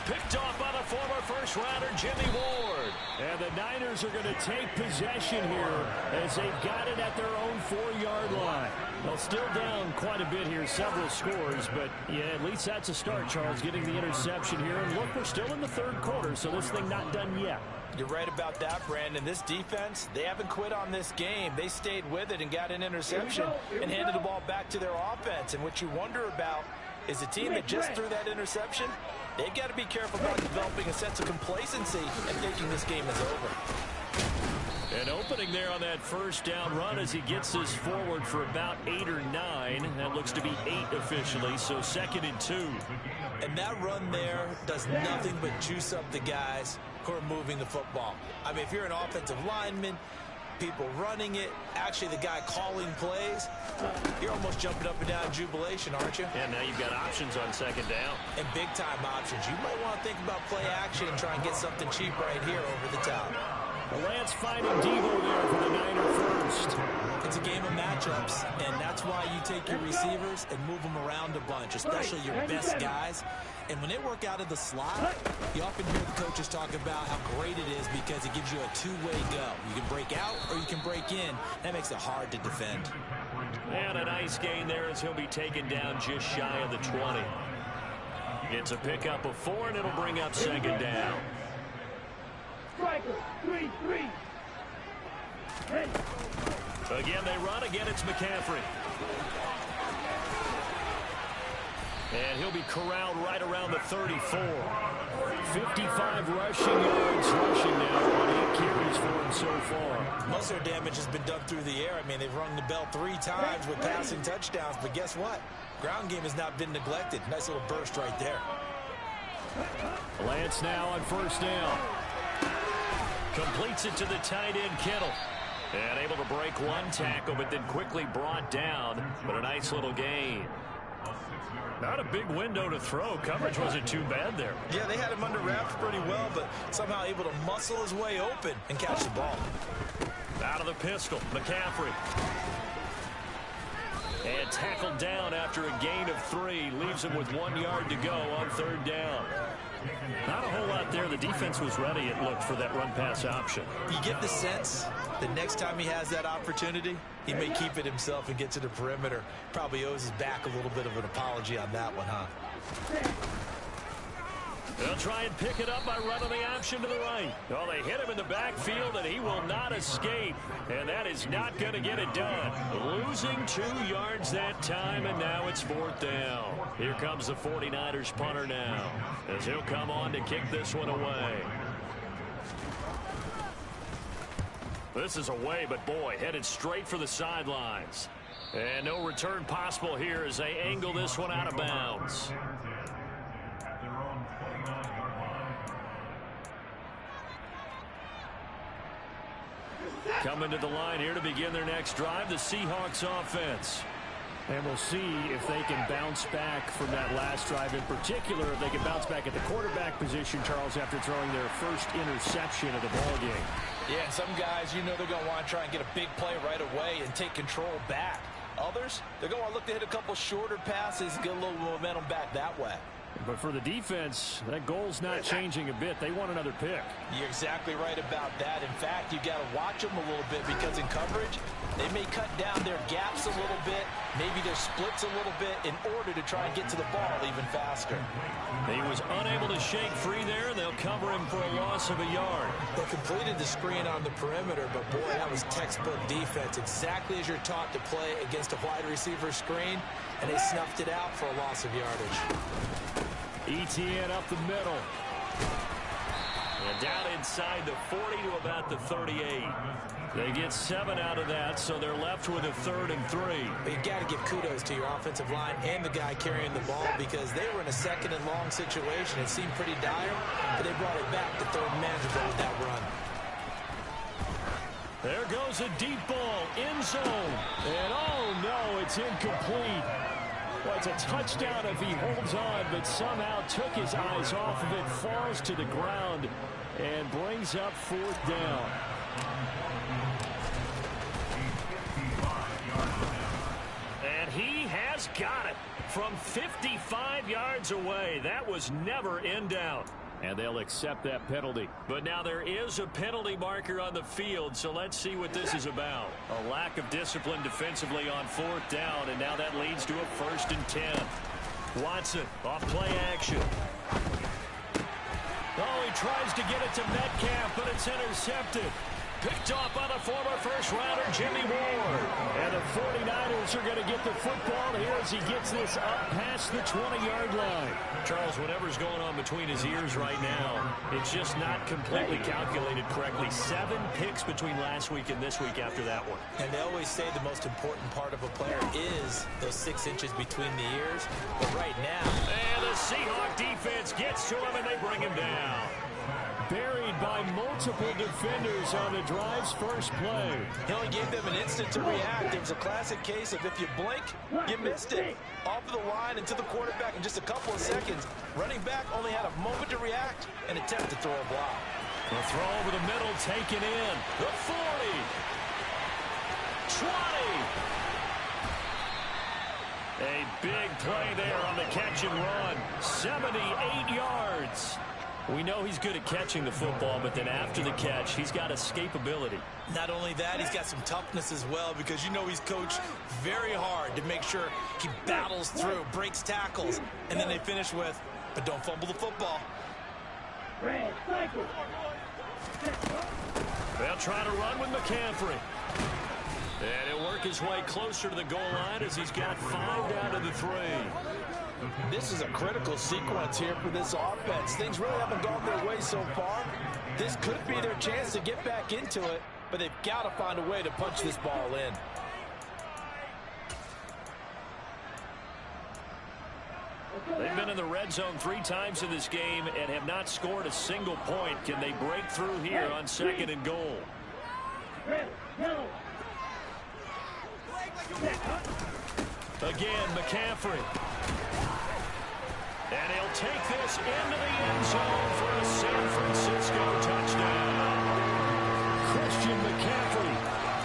Picked off by the former first-rounder, Jimmy Ward. And the Niners are going to take possession here as they've got it at their own 4-yard line. Well, still down quite a bit here, several scores, but yeah, at least that's a start, Charles, getting the interception here. And look, we're still in the 3rd quarter, so this thing not done yet. You're right about that, Brandon. This defense, they haven't quit on this game. They stayed with it and got an interception and handed the ball back to their offense. And what you wonder about is a team that just threw that interception, they've got to be careful about developing a sense of complacency and thinking this game is over. An opening there on that 1st down run as he gets this forward for about 8 or 9. That looks to be 8 officially, so 2nd and 2. And that run there does nothing but juice up the guys who are moving the football. I mean, if you're an offensive lineman, people running it, actually the guy calling plays, you're almost jumping up and down in jubilation, aren't you? And now you've got options on 2nd down. And big-time options. You might want to think about play action and try and get something cheap right here over the top. Lance finding Devo there for the Niner first. It's a game of matchups, and that's why you take your receivers and move them around a bunch, especially your best guys. And when they work out of the slot, you often hear the coaches talk about how great it is because it gives you a two-way go. You can break out or you can break in. That makes it hard to defend. And a nice gain there as he'll be taken down just shy of the 20. It's a pickup of 4, and it'll bring up 2nd down. Striker, 3-3. Hey. Again, they run. Again, it's McCaffrey. And he'll be corralled right around the 34. 55 rushing yards now on 8 carries for him so far. Most of their damage has been done through the air. I mean, they've rung the bell 3 times with passing touchdowns, but guess what? Ground game has not been neglected. Nice little burst right there. Lance now on 1st down. Completes it to the tight end, Kittle. And able to break one tackle, but then quickly brought down. But a nice little gain. Not a big window to throw. Coverage wasn't too bad there. Yeah, they had him under wraps pretty well, but somehow able to muscle his way open and catch the ball. Out of the pistol, McCaffrey. And tackled down after a gain of 3. Leaves him with 1 yard to go on 3rd down. Not a whole lot there. The defense was ready, it looked, for that run-pass option. You get the sense that next time he has that opportunity, he may keep it himself and get to the perimeter. Probably owes his back a little bit of an apology on that one, huh? They'll try and pick it up by running the option to the right. Well, they hit him in the backfield, and he will not escape. And that is not going to get it done. Losing 2 yards that time, and now it's 4th down. Here comes the 49ers punter now, as he'll come on to kick this one away. This is away, but boy, headed straight for the sidelines. And no return possible here as they angle this one out of bounds. Coming to the line here to begin their next drive, the Seahawks offense. And we'll see if they can bounce back from that last drive in particular, if they can bounce back at the quarterback position, Charles, after throwing their first interception of the ballgame. Yeah, and some guys, you know they're going to want to try and get a big play right away and take control back. Others, they're going to look to hit a couple shorter passes, get a little momentum back that way. But for the defense, that goal's not changing a bit. They want another pick. You're exactly right about that. In fact, you got to watch them a little bit because in coverage, they may cut down their gaps a little bit, maybe their splits a little bit in order to try and get to the ball even faster. He was unable to shake free there. They'll cover him for a loss of a yard. They completed the screen on the perimeter, but boy, that was textbook defense. Exactly as you're taught to play against a wide receiver screen, and they snuffed it out for a loss of yardage. ETN up the middle. And down inside the 40 to about the 38. They get 7 out of that, so they're left with a 3rd and 3. But you got to give kudos to your offensive line and the guy carrying the ball because they were in a 2nd and long situation. It seemed pretty dire, but they brought it back to 3rd and manageable with that run. There goes a deep ball, end zone. And oh no, it's incomplete. Well, it's a touchdown if he holds on, but somehow took his eyes off of it, falls to the ground, and brings up 4th down. And he has got it from 55 yards away. That was never in doubt. And they'll accept that penalty. But now there is a penalty marker on the field, so let's see what this is about. A lack of discipline defensively on 4th down, and now that leads to a 1st and 10. Watson off play action. Oh, he tries to get it to Metcalf, but it's intercepted. Picked off by the former first-rounder, Jimmy Ward. And the 49ers are going to get the football here as he gets this up past the 20-yard line. Charles, whatever's going on between his ears right now, it's just not completely calculated correctly. 7 picks between last week and this week after that one. And they always say the most important part of a player is those 6 inches between the ears. But right now... And the Seahawk defense gets to him, and they bring him down. Buried by multiple defenders on the drive's first play. He only gave them an instant to react. It was a classic case of if you blink, you missed it. Off of the line and to the quarterback in just a couple of seconds. Running back only had a moment to react and attempt to throw a block. The throw over the middle taken in. The 40. 20. A big play there on the catch and run. 78 yards. We know he's good at catching the football, but then after the catch, he's got escapability. Not only that, he's got some toughness as well because you know he's coached very hard to make sure he battles through, breaks tackles, and then they finish with, but don't fumble the football. They'll try to run with McCaffrey. And he'll work his way closer to the goal line as he's got 5 down to the 3. This is a critical sequence here for this offense. Things really haven't gone their way so far. This could be their chance to get back into it, but they've got to find a way to punch this ball in. They've been in the red zone 3 times in this game and have not scored a single point. Can they break through here on 2nd and goal? Again, McCaffrey. And he'll take this into the end zone for a San Francisco touchdown. Christian McCaffrey,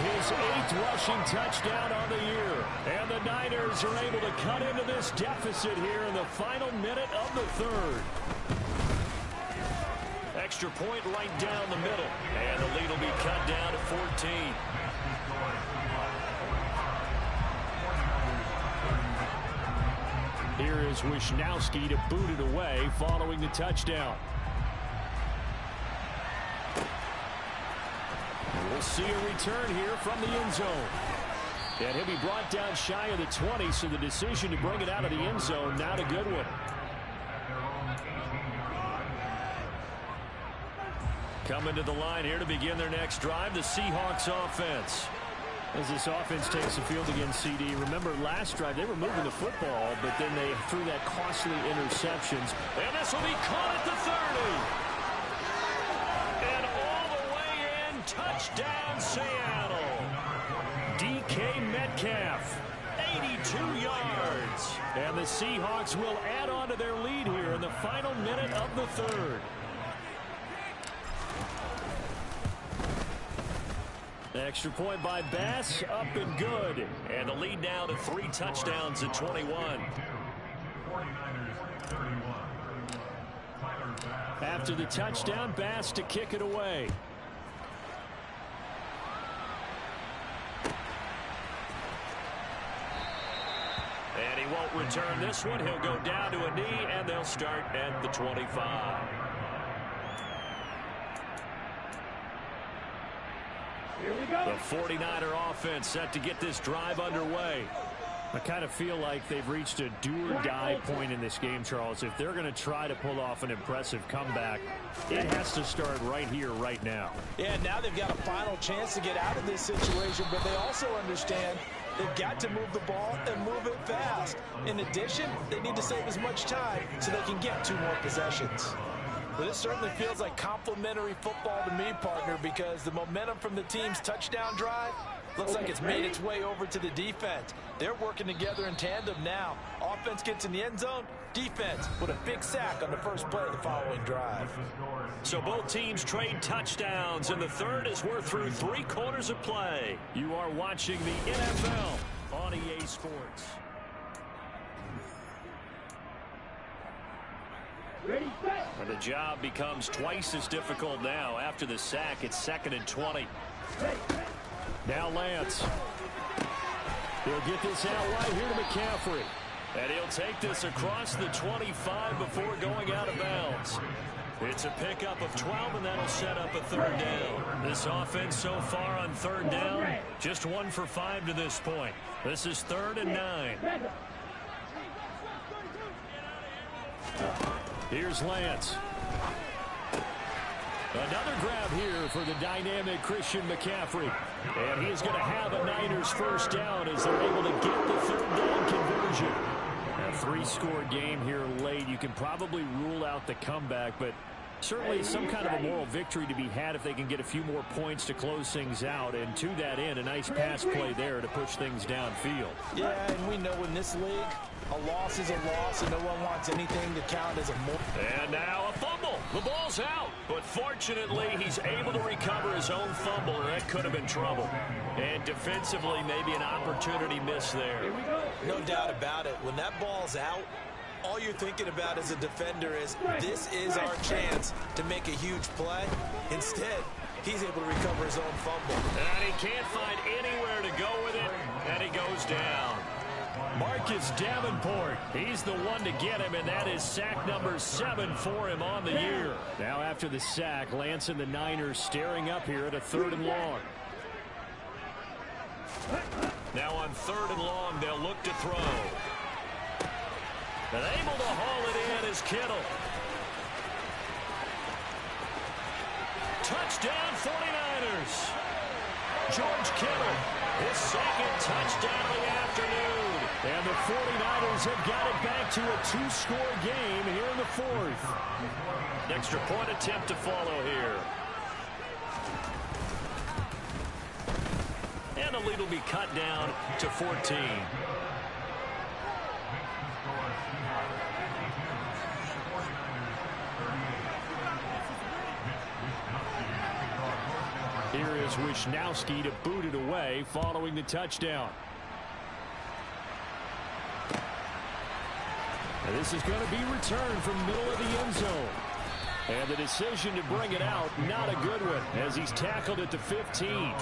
his 8th rushing touchdown on the year. And the Niners are able to cut into this deficit here in the final minute of the 3rd. Extra point right down the middle. And the lead will be cut down to 14. Here is Wisnowski to boot it away following the touchdown. We'll see a return here from the end zone. And he'll be brought down shy of the 20, so the decision to bring it out of the end zone, not a good one. Coming to the line here to begin their next drive, the Seahawks offense. As this offense takes the field against CD, remember last drive they were moving the football, but then they threw that costly interceptions. And this will be caught at the 30. And all the way in, touchdown Seattle. DK Metcalf, 82 yards. And the Seahawks will add on to their lead here in the final minute of the 3rd. Extra point by Bass, up and good. And the lead now to 3 touchdowns at 21. 49ers 31. After the touchdown, Bass to kick it away. And he won't return this one. He'll go down to a knee, and they'll start at the 25. Here we go. The 49er offense set to get this drive underway. I kind of feel like they've reached a do-or-die point in this game, Charles. If they're going to try to pull off an impressive comeback, it has to start right here, right now. Yeah, now they've got a final chance to get out of this situation, but they also understand they've got to move the ball and move it fast. In addition, they need to save as much time so they can get 2 more possessions. Well, this certainly feels like complimentary football to me, partner, because the momentum from the team's touchdown drive looks like it's made its way over to the defense. They're working together in tandem now. Offense gets in the end zone. Defense with a big sack on the first play of the following drive. So both teams trade touchdowns in the third as we're through 3 quarters of play. You are watching the NFL on EA Sports. Ready, set. And the job becomes twice as difficult now. After the sack, it's 2nd and 20. Ready, Now Lance. He'll get this out right here to McCaffrey. And he'll take this across the 25 before going out of bounds. It's a pickup of 12, and that'll set up a 3rd down. This offense so far on 3rd down, just 1 for 5 to this point. This is 3rd and 9. Here's Lance. Another grab here for the dynamic Christian McCaffrey. And he's going to have a Niners first down as they're able to get the 3rd down conversion. A 3-score game here late. You can probably rule out the comeback, but certainly some kind of a moral victory to be had if they can get a few more points to close things out. And to that end, a nice pass play there to push things downfield. Yeah, and we know in this league, a loss is a loss, and no one wants anything to count as a more. And now a fumble. The ball's out. But fortunately, he's able to recover his own fumble, or that could have been trouble. And defensively, maybe an opportunity missed there. No doubt about it. When that ball's out, all you're thinking about as a defender is, this is our chance to make a huge play. Instead, he's able to recover his own fumble. And he can't find anywhere to go with it, and he goes down. Marcus Davenport, he's the one to get him, and that is sack number 7 for him on the year. Now after the sack, Lance and the Niners staring up here at a 3rd and long. Now on 3rd and long, they'll look to throw. And able to haul it in is Kittle. Touchdown 49ers. George Kittle, his 2nd touchdown of the afternoon. And the 49ers have got it back to a 2-score game here in the 4th. An extra point attempt to follow here. And the lead will be cut down to 14. Here is Wisnowski to boot it away following the touchdown. And this is going to be returned from middle of the end zone. And the decision to bring it out, not a good one, as he's tackled at the 15.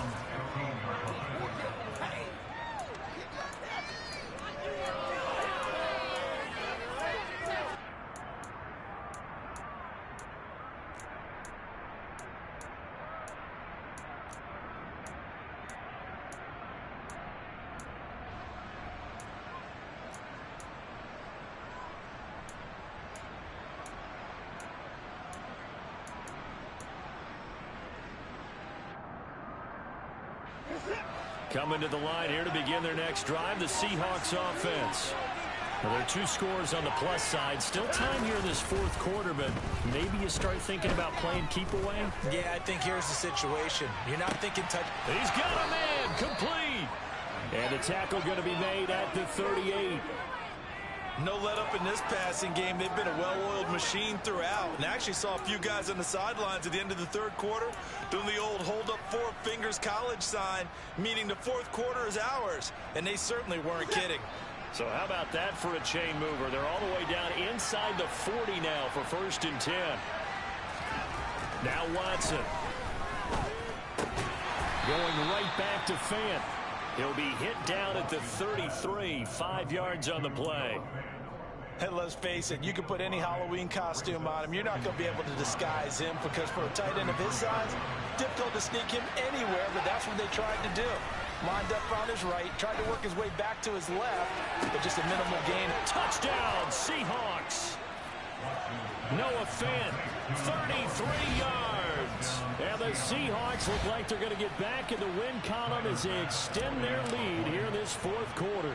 Coming to the line here to begin their next drive, the Seahawks offense. Well, there are 2 scores on the plus side. Still time here in this 4th quarter, but maybe you start thinking about playing keep away. Yeah, I think here's the situation. You're not thinking touch. He's got a man, complete. And the tackle going to be made at the 38. No let up in this passing game. They've been a well-oiled machine throughout. And I actually saw a few guys on the sidelines at the end of the 3rd quarter doing the old hold up 4 fingers college sign, meaning the 4th quarter is ours. And they certainly weren't kidding. So how about that for a chain mover? They're all the way down inside the 40 now for 1st and 10. Now Watson. Going right back to Fant. He'll be hit down at the 33, 5 yards on the play. And let's face it, you can put any Halloween costume on him. You're not going to be able to disguise him because for a tight end of his size, difficult to sneak him anywhere, but that's what they tried to do. Lined up on his right, tried to work his way back to his left, but just a minimal gain. Touchdown, Seahawks. Noah Fant, 33 yards. And the Seahawks look like they're going to get back in the win column as they extend their lead here in this 4th quarter.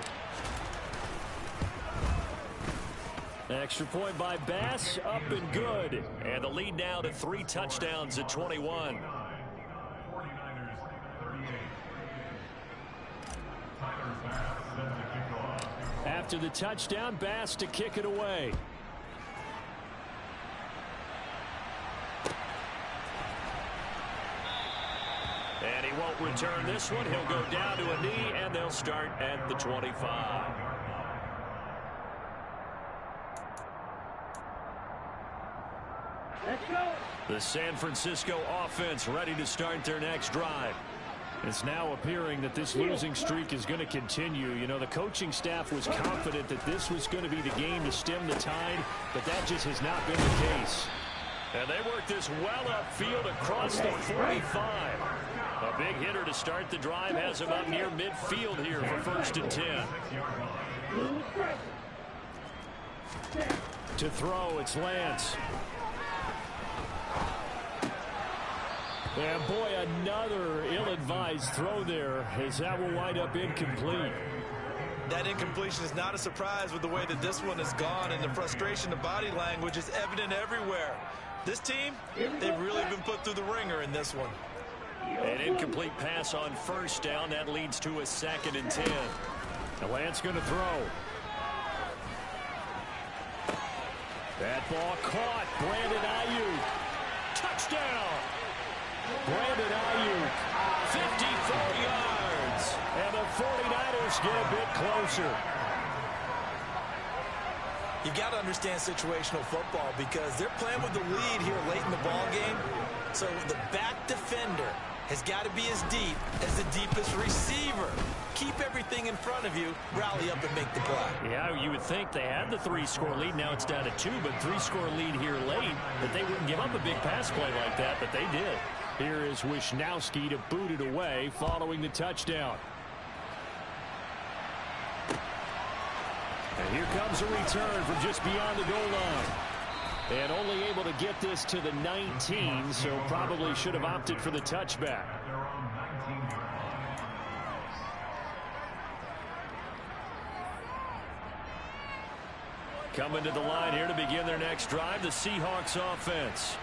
Extra point by Bass, up and good. And the lead now to 3 touchdowns at 21. After the touchdown, Bass to kick it away. And he won't return this one. He'll go down to a knee, and they'll start at the 25. Let's go. The San Francisco offense ready to start their next drive. It's now appearing that this losing streak is going to continue. You know, the coaching staff was confident that this was going to be the game to stem the tide, but that just has not been the case. And they work this well upfield across the 45. A big hitter to start the drive has him up near midfield here for 1st and 10. To throw, it's Lance. And boy, another ill-advised throw there as that will wind up incomplete. That incompletion is not a surprise with the way that this one has gone, and the frustration, the body language is evident everywhere. This team, they've really been put through the ringer in this one. An incomplete pass on 1st down. That leads to a 2nd and 10. Now Lance going to throw. That ball caught. Brandon Ayuk. Touchdown. Brandon Ayuk, 54 yards. And the 49ers get a bit closer. You've got to understand situational football because they're playing with the lead here late in the ball game. So the back defender has got to be as deep as the deepest receiver. Keep everything in front of you, rally up and make the play. Yeah, you would think they had the 3-score lead. Now it's down to 2, but 3-score lead here late, that they wouldn't give up a big pass play like that, but they did. Here is Wisnowski to boot it away following the touchdown. And here comes a return from just beyond the goal line. And only able to get this to the 19, so probably should have opted for the touchback. Coming to the line here to begin their next drive, the Seahawks offense.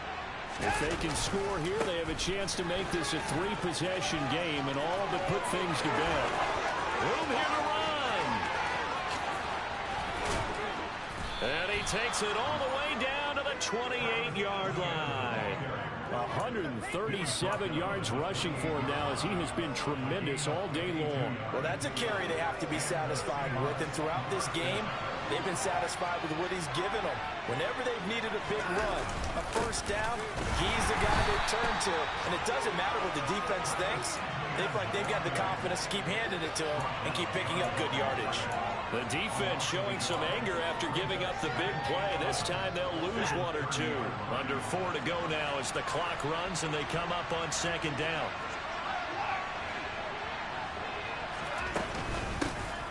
If they can score here, they have a chance to make this a 3-possession game and all but put things to bed. Room here to run. And he takes it all the way down to the 28-yard line. 137 yards rushing for him now as he has been tremendous all day long. Well, that's a carry they have to be satisfied with, and throughout this game, they've been satisfied with what he's given them. Whenever they've needed a big run, a 1st down, he's the guy they turn to. And it doesn't matter what the defense thinks. They feel like they've got the confidence to keep handing it to him and keep picking up good yardage. The defense showing some anger after giving up the big play. This time they'll lose 1 or 2. Under 4 to go now as the clock runs and they come up on 2nd down.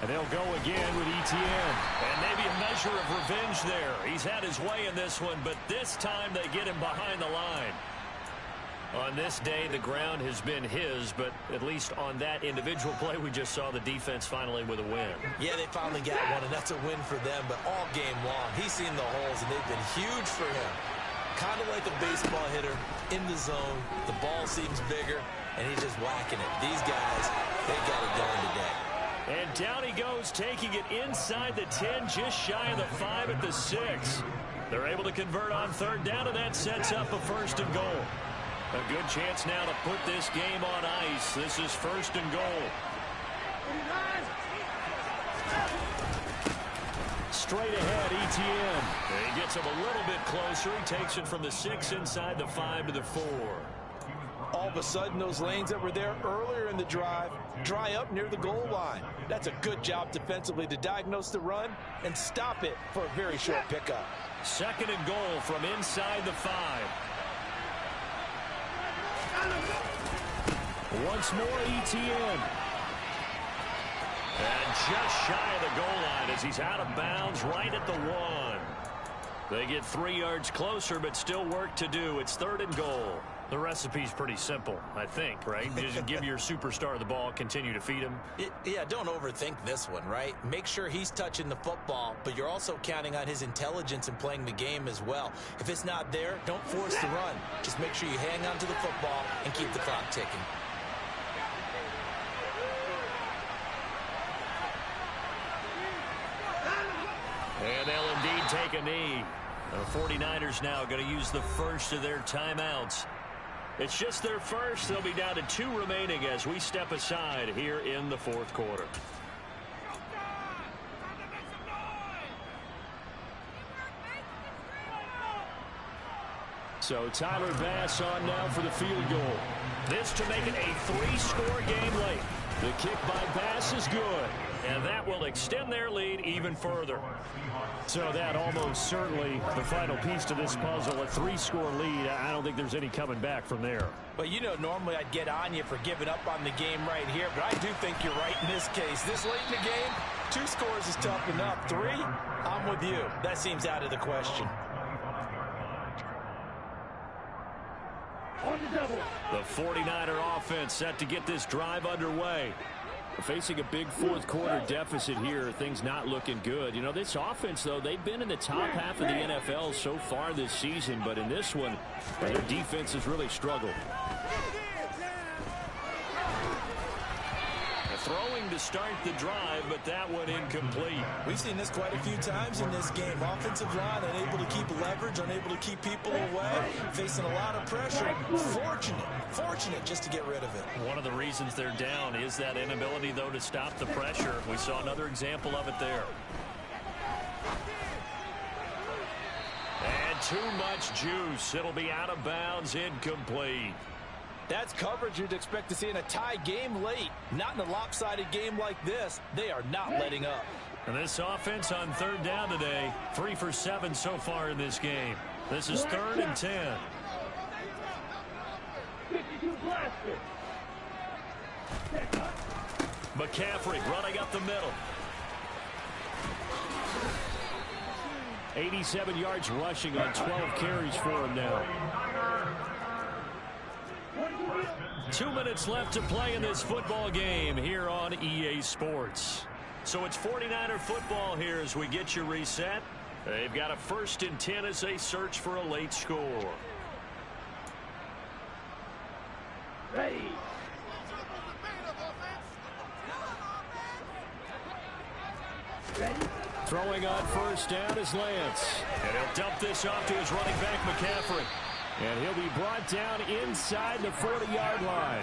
And they'll go again with Etienne. And maybe a measure of revenge there. He's had his way in this one, but this time they get him behind the line. On this day, the ground has been his, but at least on that individual play, we just saw the defense finally with a win. Yeah, they finally got one, and that's a win for them, but all game long, he's seen the holes, and they've been huge for him. Kind of like a baseball hitter in the zone. The ball seems bigger, and he's just whacking it. These guys, they got it going today. And down he goes, taking it inside the 10, just shy of the 5 at the 6. They're able to convert on 3rd down, and that sets up a 1st and goal. A good chance now to put this game on ice. This is 1st and goal. straight ahead, ETN. He gets him a little bit closer. He takes it from the 6 inside the 5 to the 4. All of a sudden, those lanes that were there earlier in the drive dry up near the goal line. That's a good job defensively to diagnose the run and stop it for a very short pickup. 2nd and goal from inside the 5. Once more, ETN. And just shy of the goal line as he's out of bounds right at the 1. They get 3 yards closer, but still work to do. It's 3rd and goal. The recipe's pretty simple, I think, right? Just give your superstar the ball, continue to feed him. Yeah, don't overthink this one, right? Make sure he's touching the football, but you're also counting on his intelligence in playing the game as well. If it's not there, don't force the run. Just make sure you hang on to the football and keep the clock ticking. And they'll indeed take a knee. The 49ers now going to use the first of their timeouts. It's just their first. They'll be down to 2 remaining as we step aside here in the 4th quarter. So Tyler Bass on now for the field goal. This to make it a 3-score game late. The kick by Bass is good. And that will extend their lead even further. So that almost certainly the final piece to this puzzle, a 3-score lead. I don't think there's any coming back from there. But you know, normally I'd get on you for giving up on the game right here, but I do think you're right in this case. This late in the game, 2 scores is tough enough. 3, I'm with you. That seems out of the question. The 49er offense set to get this drive underway. Facing a big 4th quarter deficit here, things not looking good. You know, this offense, though, they've been in the top half of the NFL so far this season, but in this one, their defense has really struggled. Throwing to start the drive, but that one incomplete. We've seen this quite a few times in this game. Offensive line unable to keep leverage, unable to keep people away, facing a lot of pressure. Fortunate just to get rid of it. One of the reasons they're down is that inability, though, to stop the pressure. We saw another example of it there. And too much juice. It'll be out of bounds, incomplete. That's coverage you'd expect to see in a tie game late. Not in a lopsided game like this. They are not letting up. And this offense on 3rd down today, 3 for 7 so far in this game. This is 3rd and 10. McCaffrey running up the middle. 87 yards rushing on 12 carries for him now. 2 minutes left to play in this football game here on EA Sports. So it's 49er football here as we get you reset. They've got a 1st and 10 as they search for a late score. Ready. Throwing on 1st down is Lance. And he'll dump this off to his running back, McCaffrey. And he'll be brought down inside the 40-yard line.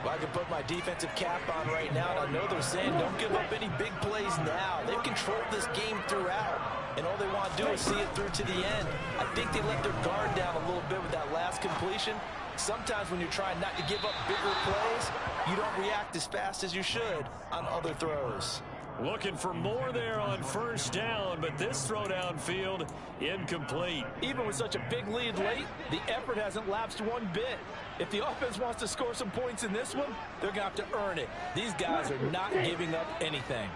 Well, I can put my defensive cap on right now, and I know they're saying don't give up any big plays now. They've controlled this game throughout, and all they want to do is see it through to the end. I think they let their guard down a little bit with that last completion. Sometimes when you're trying not to give up bigger plays, you don't react as fast as you should on other throws. Looking for more there on 1st down, but this throw downfield incomplete. Even with such a big lead late, the effort hasn't lapsed one bit. If the offense wants to score some points in this one, they're going to have to earn it. These guys are not giving up anything.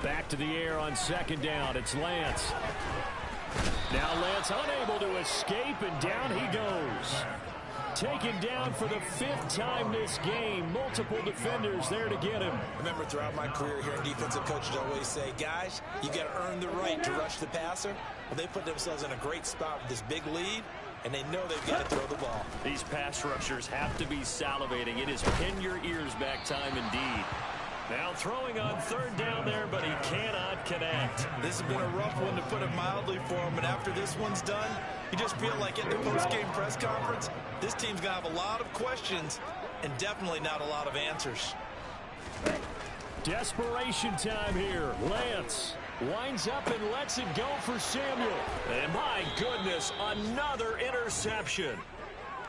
Back to the air on 2nd down. It's Lance. Now Lance unable to escape, and down he goes. Taken down for the 5th time this game. Multiple defenders there to get him. Remember, throughout my career here in defensive coaches always say, guys, you got to earn the right to rush the passer. Well, they put themselves in a great spot with this big lead, and they know they've got to throw the ball. These pass rushers have to be salivating. It is pin your ears back time indeed. Now throwing on 3rd down there, but he cannot connect. This has been a rough one, to put it mildly, for him. And after this one's done, you just feel like at the post-game press conference, this team's going to have a lot of questions and definitely not a lot of answers. Desperation time here. Lance winds up and lets it go for Samuel. And my goodness, another interception.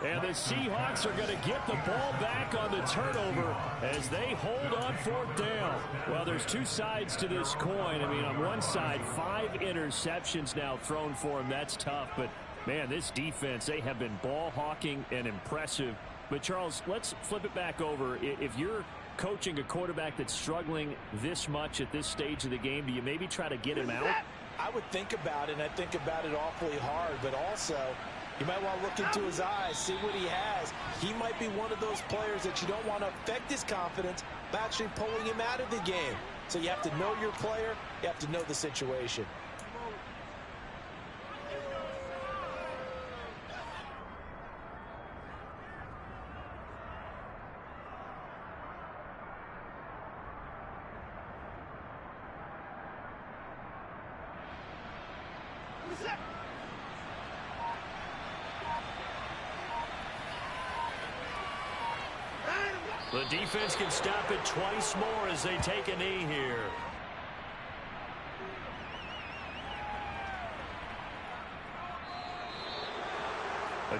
And the Seahawks are going to get the ball back on the turnover as they hold on 4th down. Well, there's two sides to this coin. I mean, on one side, 5 interceptions now thrown for him. That's tough. But, man, this defense, they have been ball hawking and impressive. But, Charles, let's flip it back over. If you're coaching a quarterback that's struggling this much at this stage of the game, do you maybe try to get him out? I would think about it, and I think about it awfully hard. But also, you might want to look into his eyes, see what he has. He might be one of those players that you don't want to affect his confidence by actually pulling him out of the game. So you have to know your player. You have to know the situation. The defense can stop it twice more as they take a knee here.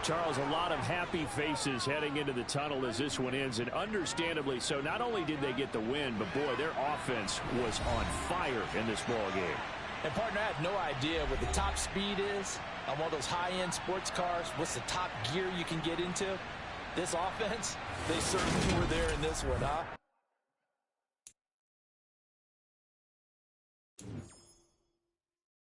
Charles, a lot of happy faces heading into the tunnel as this one ends, and understandably so. Not only did they get the win, but, boy, their offense was on fire in this ball game. And, partner, I have no idea what the top speed is on one of those high-end sports cars. What's the top gear you can get into? This offense, they certainly were there in this one, huh?